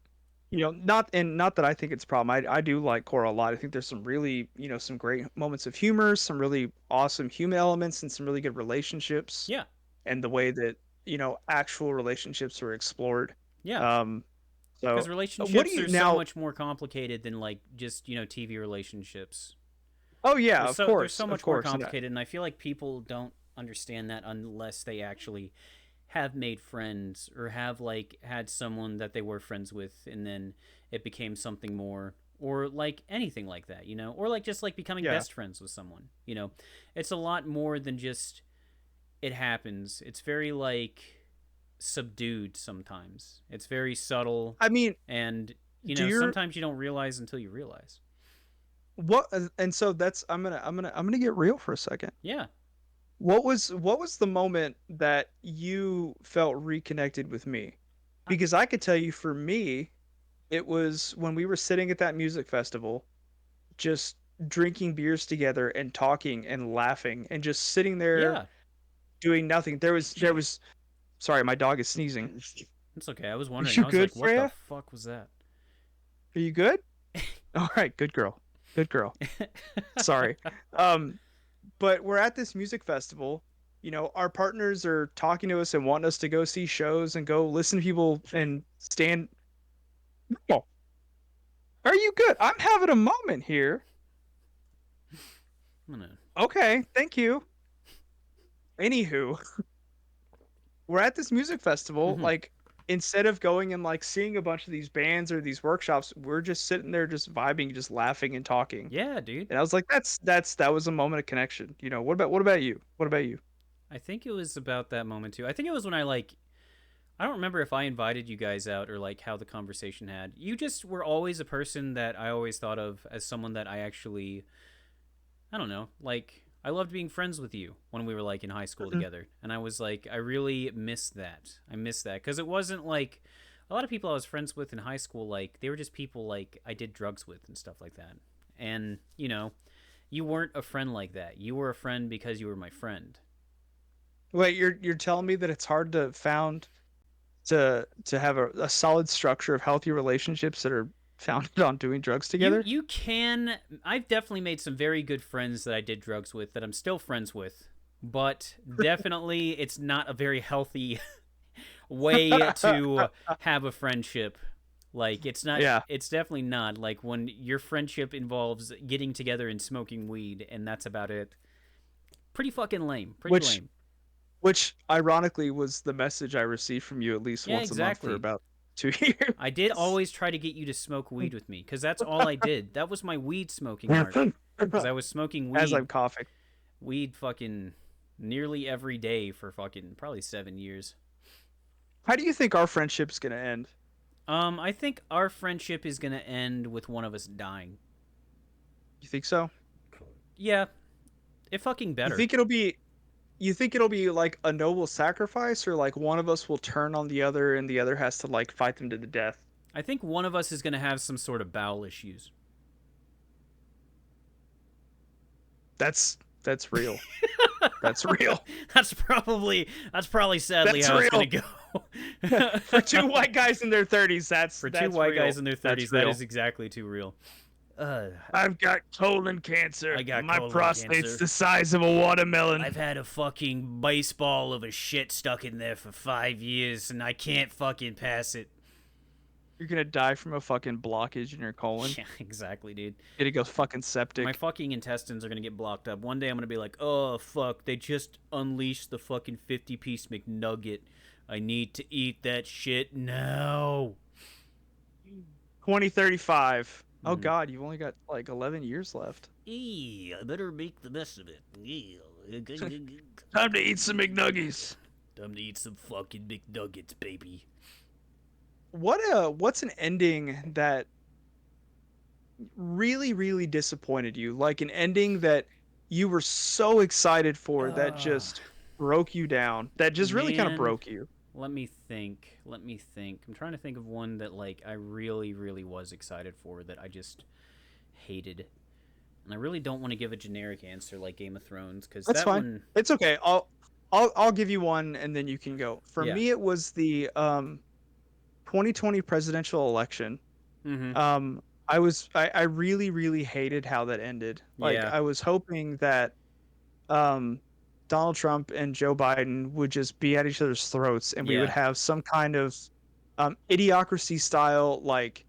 not that I think it's a problem. I do like Korra a lot. I think there's some really some great moments of humor, some really awesome human elements, and some really good relationships, yeah, and the way that actual relationships are explored. yeah. Um, Because so what do relationships you are so now? much more complicated than like just TV relationships. Oh yeah, They're so of much more course, and complicated, and I feel like people don't understand that unless they actually have made friends or have like had someone that they were friends with and then it became something more, or like anything like that, or like just like becoming yeah. best friends with someone. It's a lot more than just it happens. It's very like subdued sometimes. It's very subtle, I mean, and do you sometimes you don't realize until you realize. what? And so that's I'm gonna get real for a second. Yeah. What was the moment that you felt reconnected with me? Because I could tell you for me, it was when we were sitting at that music festival, just drinking beers together and talking and laughing and just sitting there Yeah. doing nothing. There was sorry, my dog is sneezing. It's okay. I was wondering. You I was good, like, what the Freya? fuck was that? Are you good? All right, good girl. Good girl. Sorry. Um, but we're at this music festival. You know, our partners are talking to us and wanting us to go see shows and go listen to people and stand. Oh, are you good? I'm having a moment here. I'm gonna. Okay, thank you. Anywho, we're at this music festival. Mhm. Like, instead of going and like seeing a bunch of these bands or these workshops, we're just sitting there, just vibing, just laughing and talking. Yeah, dude. And I was like, that was a moment of connection. You know, what about you? What about you? I think it was about that moment too. I think it was when I like. I don't remember if I invited you guys out or like how the conversation had. You just were always a person that I always thought of as someone that I actually. I don't know. Like I loved being friends with you when we were like in high school Mhm. together, and I was like, I really miss that. I miss that because it wasn't like a lot of people I was friends with in high school. Like they were just people like I did drugs with and stuff like that. And you weren't a friend like that. You were a friend because you were my friend. Wait, you're telling me that it's hard to found to have a solid structure of healthy relationships that are founded on doing drugs You together? you can. I've definitely made some very good friends that I did drugs with that I'm still friends with, but definitely it's not a very healthy way to have a friendship. Like it's not. Yeah, It's definitely not like when your friendship involves getting together and smoking weed, and that's about it. Pretty fucking lame. Pretty which lame. which ironically was the message I received from you at least Yeah, once a month for exactly. about 2 I did years. always try to get you to smoke weed with me because that's all I did. That was my weed smoking art. Because I was smoking As I'm weed, coughing. fucking nearly every day for fucking probably 7 years. How do you think our friendship's gonna end? I think our friendship is gonna end with one of us dying. You think so? Yeah, it fucking You better. think it'll be you think it'll be like a noble sacrifice, or like one of us will turn on the other and the other has to like fight them to the death? I think one of us is gonna have some sort of bowel issues. That's real. That's real. that's probably sadly That's how it's gonna real. go. For two white guys in their 30s, For two that's white real. guys in their That's 30s, that real. is exactly too real. Uh, I've got colon cancer. I got My colon prostate's cancer. the size of a watermelon. I've had a fucking baseball of a shit stuck in there for 5 years, and I can't fucking pass it. You're gonna die from a fucking blockage in your colon. Yeah, exactly, dude. Gonna go fucking My septic. fucking intestines are gonna get blocked up. One day I'm gonna be like, oh fuck, they just unleashed the fucking 50-piece McNugget. I need to eat that shit now. 2035. Oh Mm. god, you've only got like 11 years left. I better make the best of it. Time to eat some McNuggies. Time to eat some fucking McNuggets, baby. What's an ending that really disappointed you? Like an ending that you were so excited for that Uh, just broke you down. That just really kind of man, broke you. let me think. Let me think. I'm trying to think of one that like I really was excited for that I just hated. And I really don't want to give a generic answer like Game of Thrones cuz That's that fine. one, It's okay. I'll give you one and then you can go. For yeah. me it was the 2020 presidential election. Mhm. I really hated how that ended. Like Yeah. I was hoping that um Donald Trump and Joe Biden would just be at each other's throats and we would Yeah. have some kind of idiocracy style like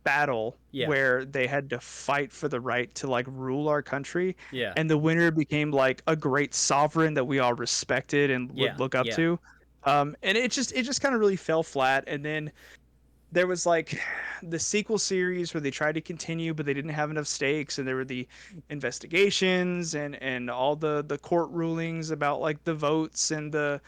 battle Yeah. where they had to fight for the right to like rule our country, Yeah. and the winner became like a great sovereign that we all respected and would Yeah. look up Yeah. to. And it just kind of really fell flat. And then there was like the sequel series where they tried to continue but they didn't have enough stakes, and there were the investigations and all the court rulings about like the votes and the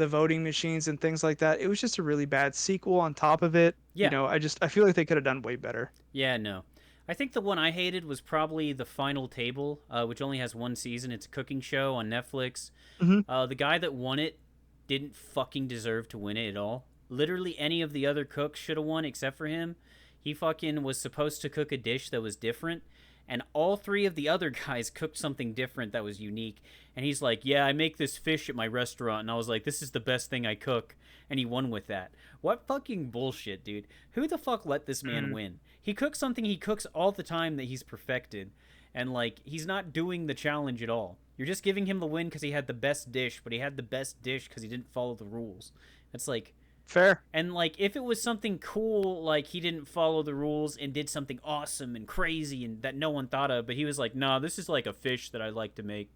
voting machines and things like that. It was just a really bad sequel on top of it. You Yeah. know, I feel like they could have done way better. Yeah, no. I think the one I hated was probably The Final Table, which only has one season. It's a cooking show on Netflix. Hmm. The guy that won it didn't fucking deserve to win it at all. Literally any of the other cooks should have won except for him. He fucking was supposed to cook a dish that was different, and all three of the other guys cooked something different that was unique. And he's like, yeah, I make this fish at my restaurant. And I was like, this is the best thing I cook. And he won with that. What fucking bullshit, dude. Who the fuck let this man win? He cooks something he cooks all the time that he's perfected. And, like, he's not doing the challenge at all. You're just giving him the win because he had the best dish, but he had the best dish because he didn't follow the rules. It's like... Fair. And, like, if it was something cool, like, he didn't follow the rules and did something awesome and crazy and that no one thought of, but he was like, nah, this is, like, a fish that I like to make.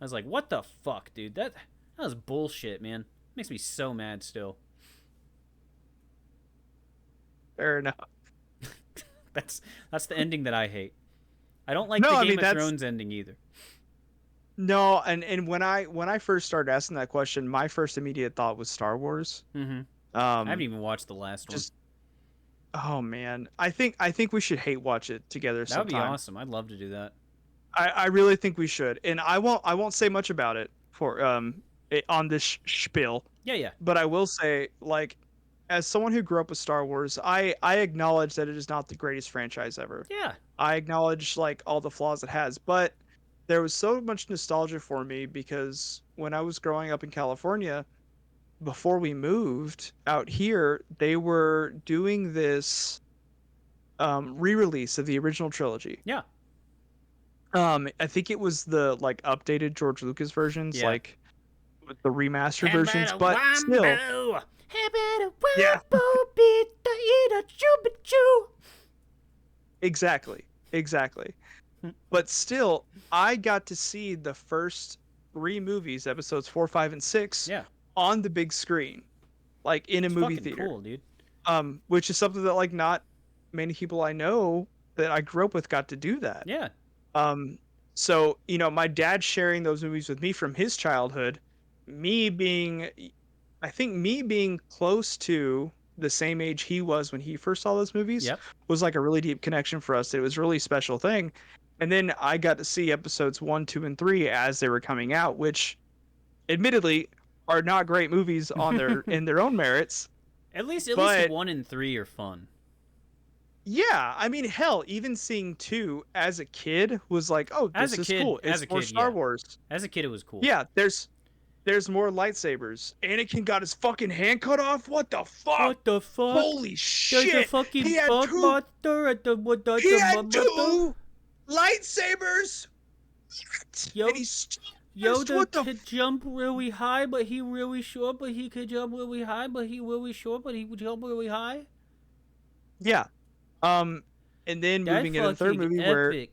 I was like, what the fuck, dude? That was bullshit, man. Makes me so mad still. Fair enough. That's the ending that I hate. I don't like the Game of Thrones ending either. No, and when I first started asking that question, my first immediate thought was Star Wars. Mm-hmm. I haven't even watched the last one. Oh man, I think we should hate watch it together sometime. That would be awesome. I'd love to do that. I really think we should, and I won't say much about it for on this spiel. Yeah. But I will say, like, as someone who grew up with Star Wars, I acknowledge that it is not the greatest franchise ever. Yeah. I acknowledge, like, all the flaws it has, but there was so much nostalgia for me because when I was growing up in California, before we moved out here, they were doing this re-release of the original trilogy. Yeah. I think it was the, like, updated George Lucas versions, like with the remastered versions, but still. Yeah. Exactly. But still, I got to see the first 3 movies, episodes 4, 5, and 6, on the big screen, like in a movie theater. Cool, dude. Which is something that, like, not many people I know that I grew up with got to do that. Yeah. So, you know, my dad sharing those movies with me from his childhood, me being close to the same age he was when he first saw those movies, was like a really deep connection for us. It was a really special thing. And then I got to see episodes 1, 2, and 3 as they were coming out, which admittedly are not great movies on in their own merits. At least 1 and 3 are fun. Yeah, I mean, hell, even seeing 2 as a kid was like, oh, this is cool. It's more Star Wars. As a kid, it was cool. Yeah, there's more lightsabers. Anakin got his fucking hand cut off. What the fuck? Holy shit! There's a fucking bug monster at the He had 2 lightsabers. Yoda could jump really high, but he really short. But he could jump really high, but he really short. But he would jump really high. Yeah. And then moving into the third movie where I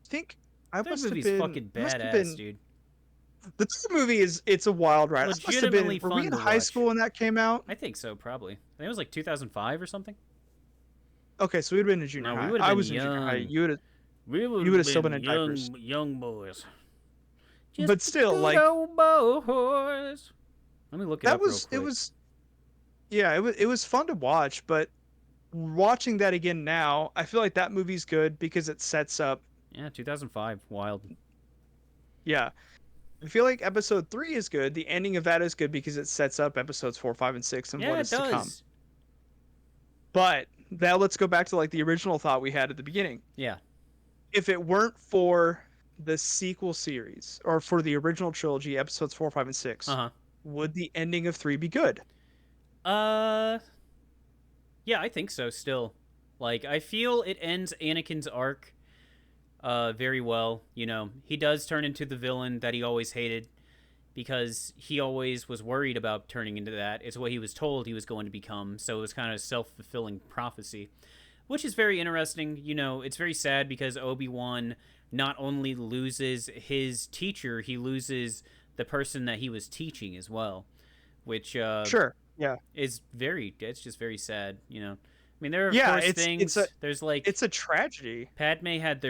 think I must have been fucking badass, dude. The third movie it's a wild ride. It must have been, were we in high school when that came out? I think so, probably. I think it was like 2005 or something. Okay, so we'd have been in junior high. I was in junior high. You would have still been in diapers. Young boys. But still, like, boys. Let me look it up real quick. It was fun to watch, but watching that again now, I feel like that movie's good because it sets up. Yeah, 2005, wild. Yeah, I feel like episode 3 is good. The ending of that is good because it sets up episodes 4, 5, and 6 and what is to come. But now let's go back to, like, the original thought we had at the beginning. Yeah. If it weren't for the sequel series or for the original trilogy, episodes 4, 5, and 6, would the ending of 3 be good? Yeah, I think so still. Like, I feel it ends Anakin's arc very well. You know, he does turn into the villain that he always hated because he always was worried about turning into that. It's what he was told he was going to become, so it was kind of a self-fulfilling prophecy, which is very interesting. You know, it's very sad because Obi-Wan not only loses his teacher, he loses the person that he was teaching as well, which sure. Yeah, it's just very sad, you know. I mean, there are of course things. There's like it's a tragedy. Padme had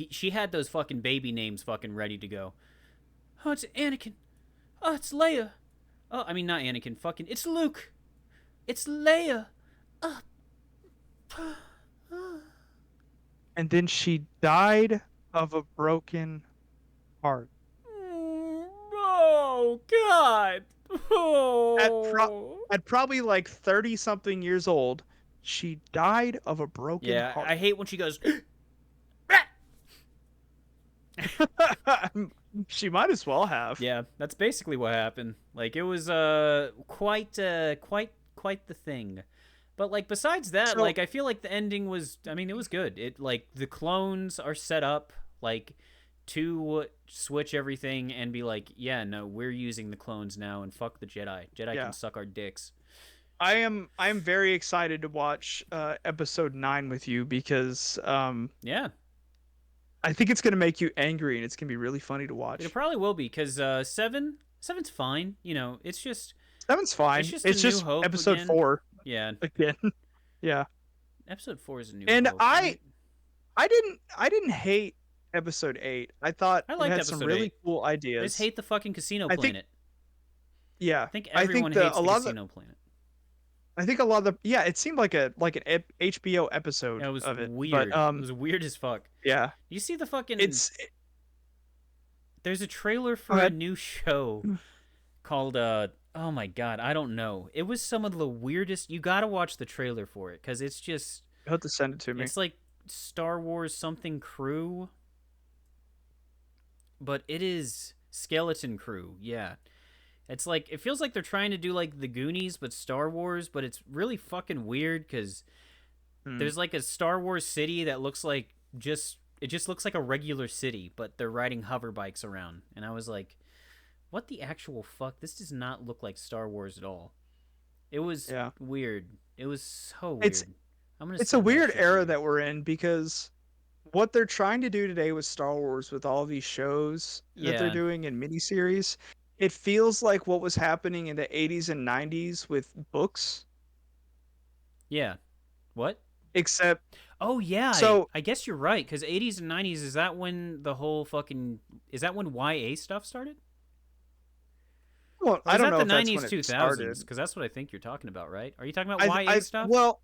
she had those fucking baby names fucking ready to go. Oh, it's Anakin. Oh, it's Leia. Oh, I mean not Anakin. Fucking it's Luke. It's Leia. And then she died of a broken heart. Oh God. Oh. At probably like 30-something years old, she died of a broken heart. Yeah, I hate when she goes She might as well have. Yeah, that's basically what happened. Like it was quite the thing. But like besides that, So like I feel like the ending was, I mean, it was good. It like the clones are set up like to switch everything and be like, yeah, no, we're using the clones now and fuck the Jedi. Jedi can yeah, suck our dicks. I am very excited to watch episode 9 with you because Yeah. I think it's gonna make you angry and it's gonna be really funny to It watch. probably will be cuz seven's fine, you know. Seven's It's fine. just a It's new just hope episode again. 4 Yeah. again. Yeah. Episode 4 is a new And hope, right? I didn't hate episode 8. I thought I it liked had some episode really 8. cool I just ideas. hate the fucking casino I think planet. yeah. I think I everyone think hates a the lot of the casino planet. I think a lot of the yeah, it seemed like an HBO Yeah, episode it was of it. But weird. It was weird as fuck. yeah. You see the fucking It's there's a trailer go for a ahead. new show called oh my god, I don't know. It was some of the weirdest. You got to watch the trailer for it cuz it's just You have to send it to me. it's like Star Wars something crew, but it is Skeleton Crew. Yeah. It's like it feels like they're trying to do like the Goonies but Star Wars, but it's really fucking weird cuz Hmm. there's like a Star Wars city that looks like it just looks like a regular city, but they're riding hover bikes around. And I was like, what the actual fuck? This does not look like Star Wars at all. It was Yeah. weird. It was so It's weird. I'm gonna it's a send that weird shit to era you. that we're in because what they're trying to do today with Star Wars with all these shows that they're Yeah, doing in miniseries, it feels like what was happening in the 80s and 90s with books, yeah. What? except Oh yeah, so I guess you're right. Cause 80s and 90s is that when the whole fucking is that when YA stuff started? well, Or I is don't that know the if that's when 90s it 2000s? started. Because that's what I think you're talking about, right? Are you talking about YA I stuff? well,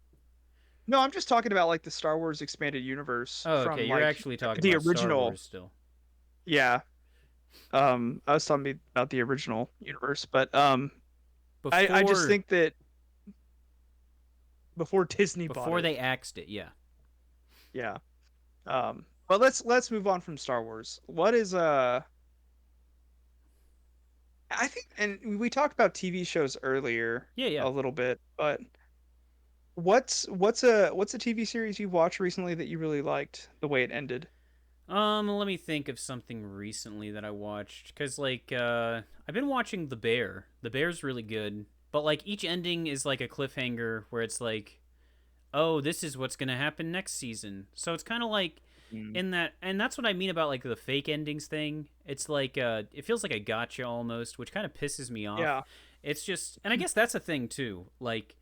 no, I'm just talking about like the Star Wars expanded universe Oh, okay. from You're like actually talking the about Star original. Wars still. Yeah. I was talking about the original universe, but I just Before think that before Disney bought before it. they axed it, yeah. Yeah. But let's move on from Star Wars. What is I think, and we talked about TV shows earlier Yeah, yeah. a little bit, but what's a TV series you watched recently that you really liked the way it ended? Let me think of something recently that I watched cuz like I've been watching The Bear. The Bear's really good, but like each ending is like a cliffhanger where it's like, "Oh, this is what's going to happen next season." So it's kind of like Mm. in that and that's what I mean about like the fake endings thing. It's like it feels like a gotcha almost, which kind of pisses me off. Yeah. It's just and I guess that's a thing too. Like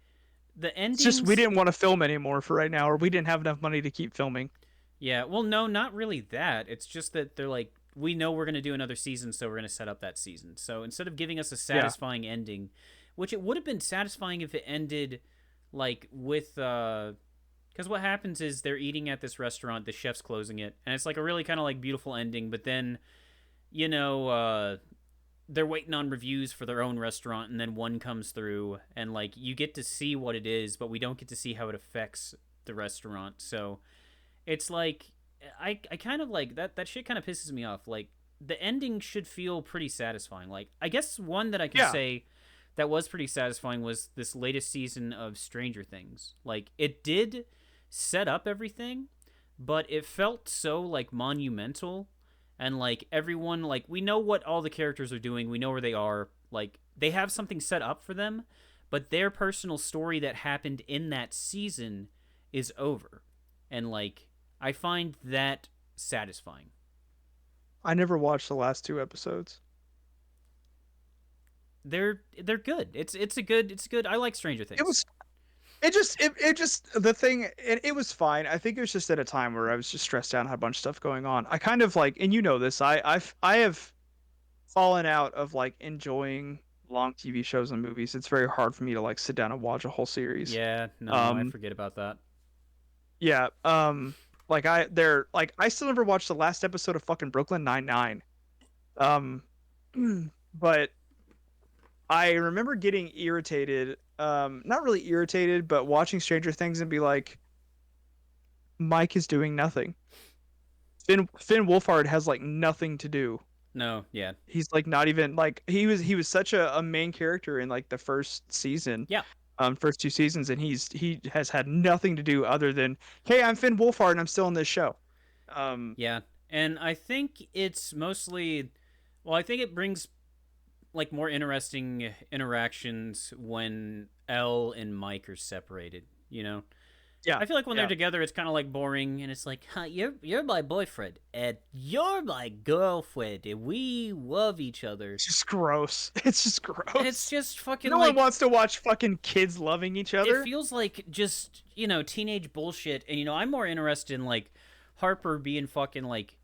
the It's just we endings. didn't want to film anymore for right now, or we didn't have enough money to keep filming. Yeah, well, no, not really that. It's just that they're like, we know we're going to do another season, so we're going to set up that season. So instead of giving us a Yeah. satisfying ending, which it would have been satisfying if it ended like with, because what happens is they're eating at this restaurant, the chef's closing it, and it's like a really kind of like beautiful ending, but then, you know, they're waiting on reviews for their own restaurant, and then one comes through, and like you get to see what it is, but we don't get to see how it affects the restaurant. So it's like I kind of like that shit kind of pisses me off. Like the ending should feel pretty satisfying. Like I guess one that I can Yeah. say that was pretty satisfying was this latest season of Stranger Things. Like it did set up everything, but it felt so like monumental and like everyone like we know what all the characters are doing, we know where they are. Like they have something set up for them, but their personal story that happened in that season is over. And like I find that satisfying. I never watched the last 2 episodes. They're good. It's a good. I like Stranger It Things. was it just the thing it was fine. I think it was just at a time where I was just stressed out and had a bunch of stuff going on. I kind of like, and you know this, I have fallen out of like enjoying long TV shows and movies. It's very hard for me to like sit down and watch a whole series. Yeah, no, I Um forget about that. yeah, like I still never watched the last episode of fucking Brooklyn Nine-Nine. Um but I remember getting irritated, not really irritated, but watching Stranger Things and be like, Mike is doing nothing. Finn Wolfhard has like nothing to do. No, yeah, He's like not even like he was such a main character in like the first season, yeah, first 2 seasons, and he has had nothing to do other than, hey, I'm Finn Wolfhard and I'm still in this show. Um, yeah. And I think it's mostly, well, I think it brings like more interesting interactions when Elle and Mike are separated. You know, yeah, I feel like when they're yeah. together, it's kind of like boring, and it's like, huh, you're my boyfriend, and you're my girlfriend, and we love each other. It's just gross. It's just And it's gross. just fucking No one like, wants to watch fucking kids loving each it other. feels like just, teenage bullshit. And, I'm more interested in like Harper being fucking like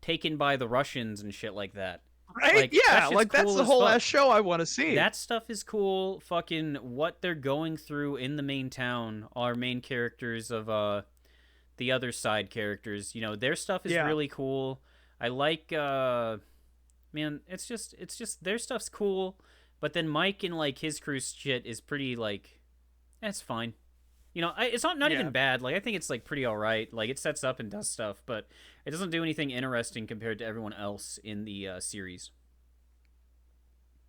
taken by the Russians and shit like that. Right? Like, that Yeah, shit's like that's cool the as whole fuck. ass show I want to see. That stuff is cool. Fucking what they're going through in the main town, our main characters of the other side characters, their stuff is Yeah. really cool. I like man, it's just their stuff's cool, but then Mike and like his crew shit is pretty like, that's fine. It's not Yeah. even bad. Like, I think it's like pretty all right. Like, it sets up and does stuff, but it doesn't do anything interesting compared to everyone else in the series.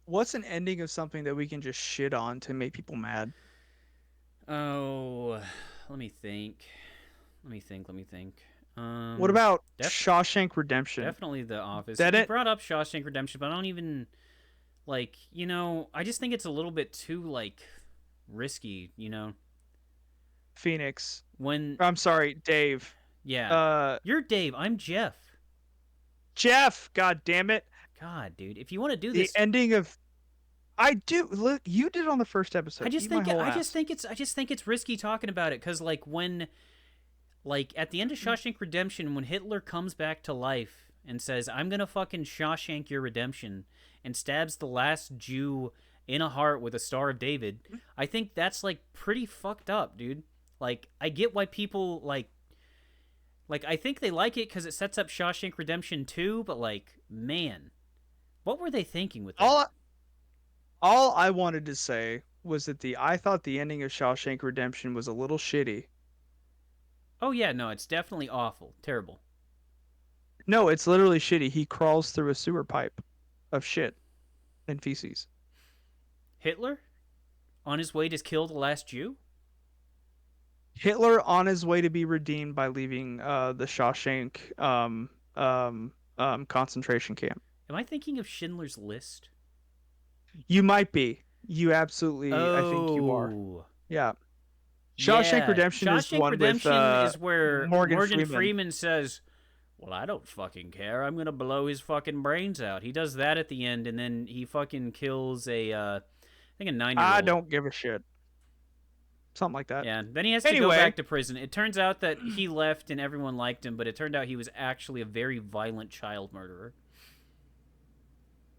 What's an ending of something that we can just shit on to make people mad? Oh, let me think. Let me think. What about def- Shawshank Redemption? Definitely The Office. That You it? brought up Shawshank Redemption, but I don't even like. I just think it's a little bit too like risky. Phoenix. When I'm sorry, Dave. yeah, Uh, you're Dave. I'm Jeff. Jeff. God damn it. God, dude, if you want to do The this, ending of. I do look. You did on the first episode. I just Eat my think whole I ass. just think it's risky talking about it because like when like at the end of Shawshank Redemption when Hitler comes back to life and says I'm gonna fucking Shawshank your redemption and stabs the last Jew in a heart with a Star of David, I think that's like pretty fucked up, dude. Like I get why people like I think they like it because it sets up Shawshank Redemption 2, but like man, what were they thinking with that? All I wanted to say was that I thought the ending of Shawshank Redemption was a little shitty. Oh yeah, no, it's definitely awful, terrible. No, it's literally shitty. He crawls through a sewer pipe of shit and feces. Hitler on his way to kill the last Jew? Hitler on his way to be redeemed by leaving the Shawshank concentration camp. Am I thinking of Schindler's List? You might be. You absolutely. Oh, I think you are. Yeah. Shawshank yeah. Redemption is the Shawshank one Redemption with is where Morgan Freeman says, "Well, I don't fucking care. I'm gonna blow his fucking brains out." He does that at the end, and then he fucking kills I think a 9-year-old. I don't give a shit. Something like that. Yeah. Then he has to go back to prison. It turns out that he left and everyone liked him, but it turned out he was actually a very violent child murderer.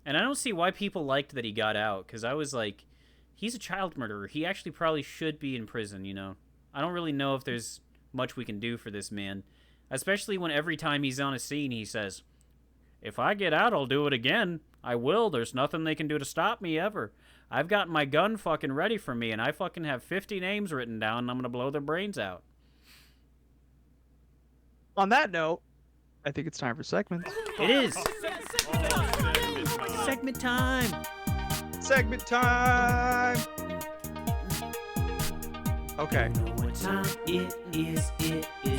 And I don't see why people liked that he got out, because I was like, he's a child murderer. He actually probably should be in prison, I don't really know if there's much we can do for this man. Especially when every time he's on a scene, he says, if I get out, I'll do it again. I will. There's nothing they can do to stop me ever. I've got my gun fucking ready for me, and I fucking have 50 names written down, and I'm going to blow their brains out. On that note, I think it's time for segments. It is. Segment time. Segment time. Okay.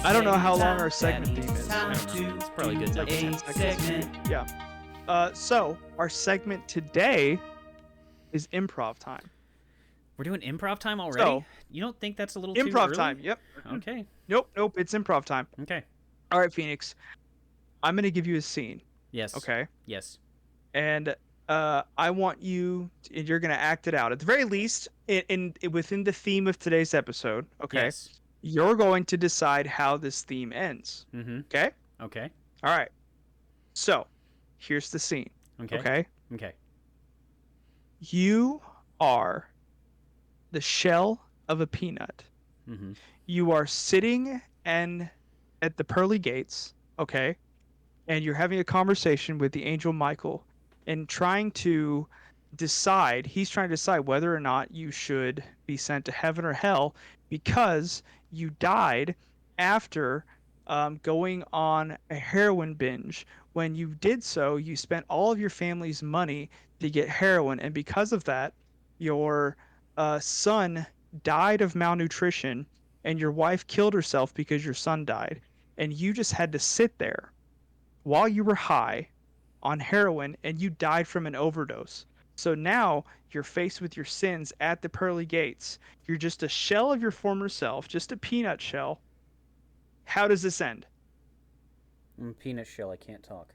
I don't know how long our segment theme is. I don't know. It's probably good. Like 10 seconds. Yeah. So our segment today is improv time. We're doing improv time already? So, you don't think that's a little too early? Improv time. Yep. Okay. Nope. It's improv time. Okay. All right, Phoenix. I'm gonna give you a scene. Yes. Okay. Yes. And I want you. You're gonna act it out. At the very least, in within the theme of today's episode. Okay. Yes. You're going to decide how this theme ends. Mm-hmm. Okay. Okay. All right. So, here's the scene. Okay. Okay. Okay. You are the shell of a peanut. Mm-hmm. You are sitting at the pearly gates, okay? And you're having a conversation with the angel Michael and he's trying to decide whether or not you should be sent to heaven or hell because you died after going on a heroin binge. When you did so, you spent all of your family's money to get heroin, and because of that, your son died of malnutrition, and your wife killed herself because your son died, and you just had to sit there while you were high on heroin and you died from an overdose. So now you're faced with your sins at the pearly gates. You're just a shell of your former self, just a peanut shell. How does this end? I'm a peanut shell. I can't talk.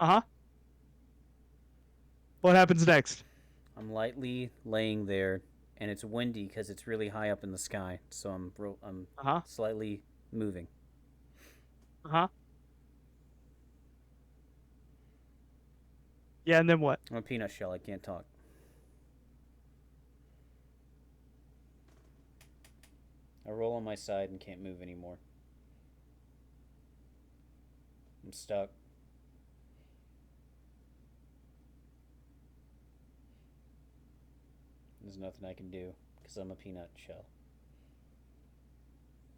Uh huh. What happens next? I'm lightly laying there, and it's windy because it's really high up in the sky. So I'm Uh huh. slightly moving. Uh huh. Yeah, and then what? I'm a peanut shell. I can't talk. I roll on my side and can't move anymore. I'm stuck. There's nothing I can do because I'm a peanut shell.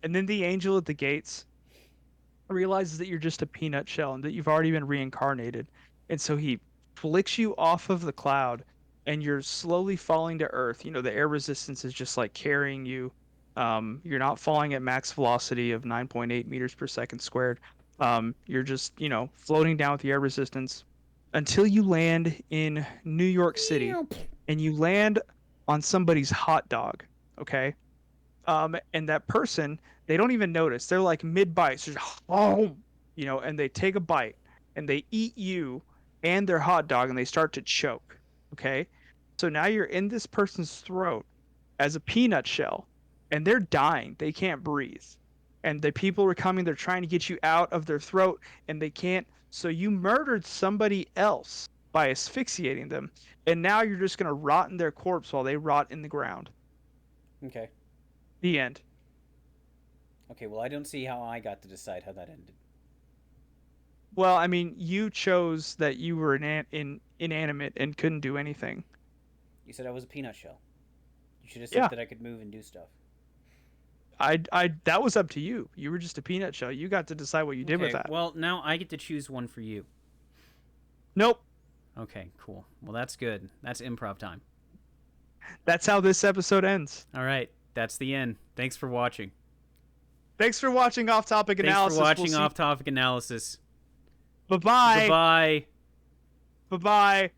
And then the angel at the gates realizes that you're just a peanut shell and that you've already been reincarnated. And so he flicks you off of the cloud and you're slowly falling to earth. You know, the air resistance is just like carrying you. You're not falling at max velocity of 9.8 meters per second squared. You're just, floating down with the air resistance until you land in New York City and you land on somebody's hot dog. Okay. And that person, they don't even notice. They're like mid bite, so just, oh, and they take a bite and they eat you and their hot dog and they start to choke. Okay. So now you're in this person's throat as a peanut shell and they're dying. They can't breathe. And the people are coming, they're trying to get you out of their throat and they can't. So you murdered somebody else by asphyxiating them. And now you're just going to rot in their corpse while they rot in the ground. Okay. The end. Okay, well, I don't see how I got to decide how that ended. Well, I mean, you chose that you were inanimate and couldn't do anything. You said I was a peanut shell. You should have said Yeah, that I could move and do stuff. that was up to you. You were just a peanut shell. You got to decide what you did with Okay, that. well, now I get to choose one for you. Nope. Okay, cool. Well, that's good. That's improv time. That's how this episode ends. All right, that's the end. Thanks for watching. Thanks for watching Off Topic Thanks Analysis. for watching Off Topic Analysis. Bye bye. Bye-bye. Bye bye.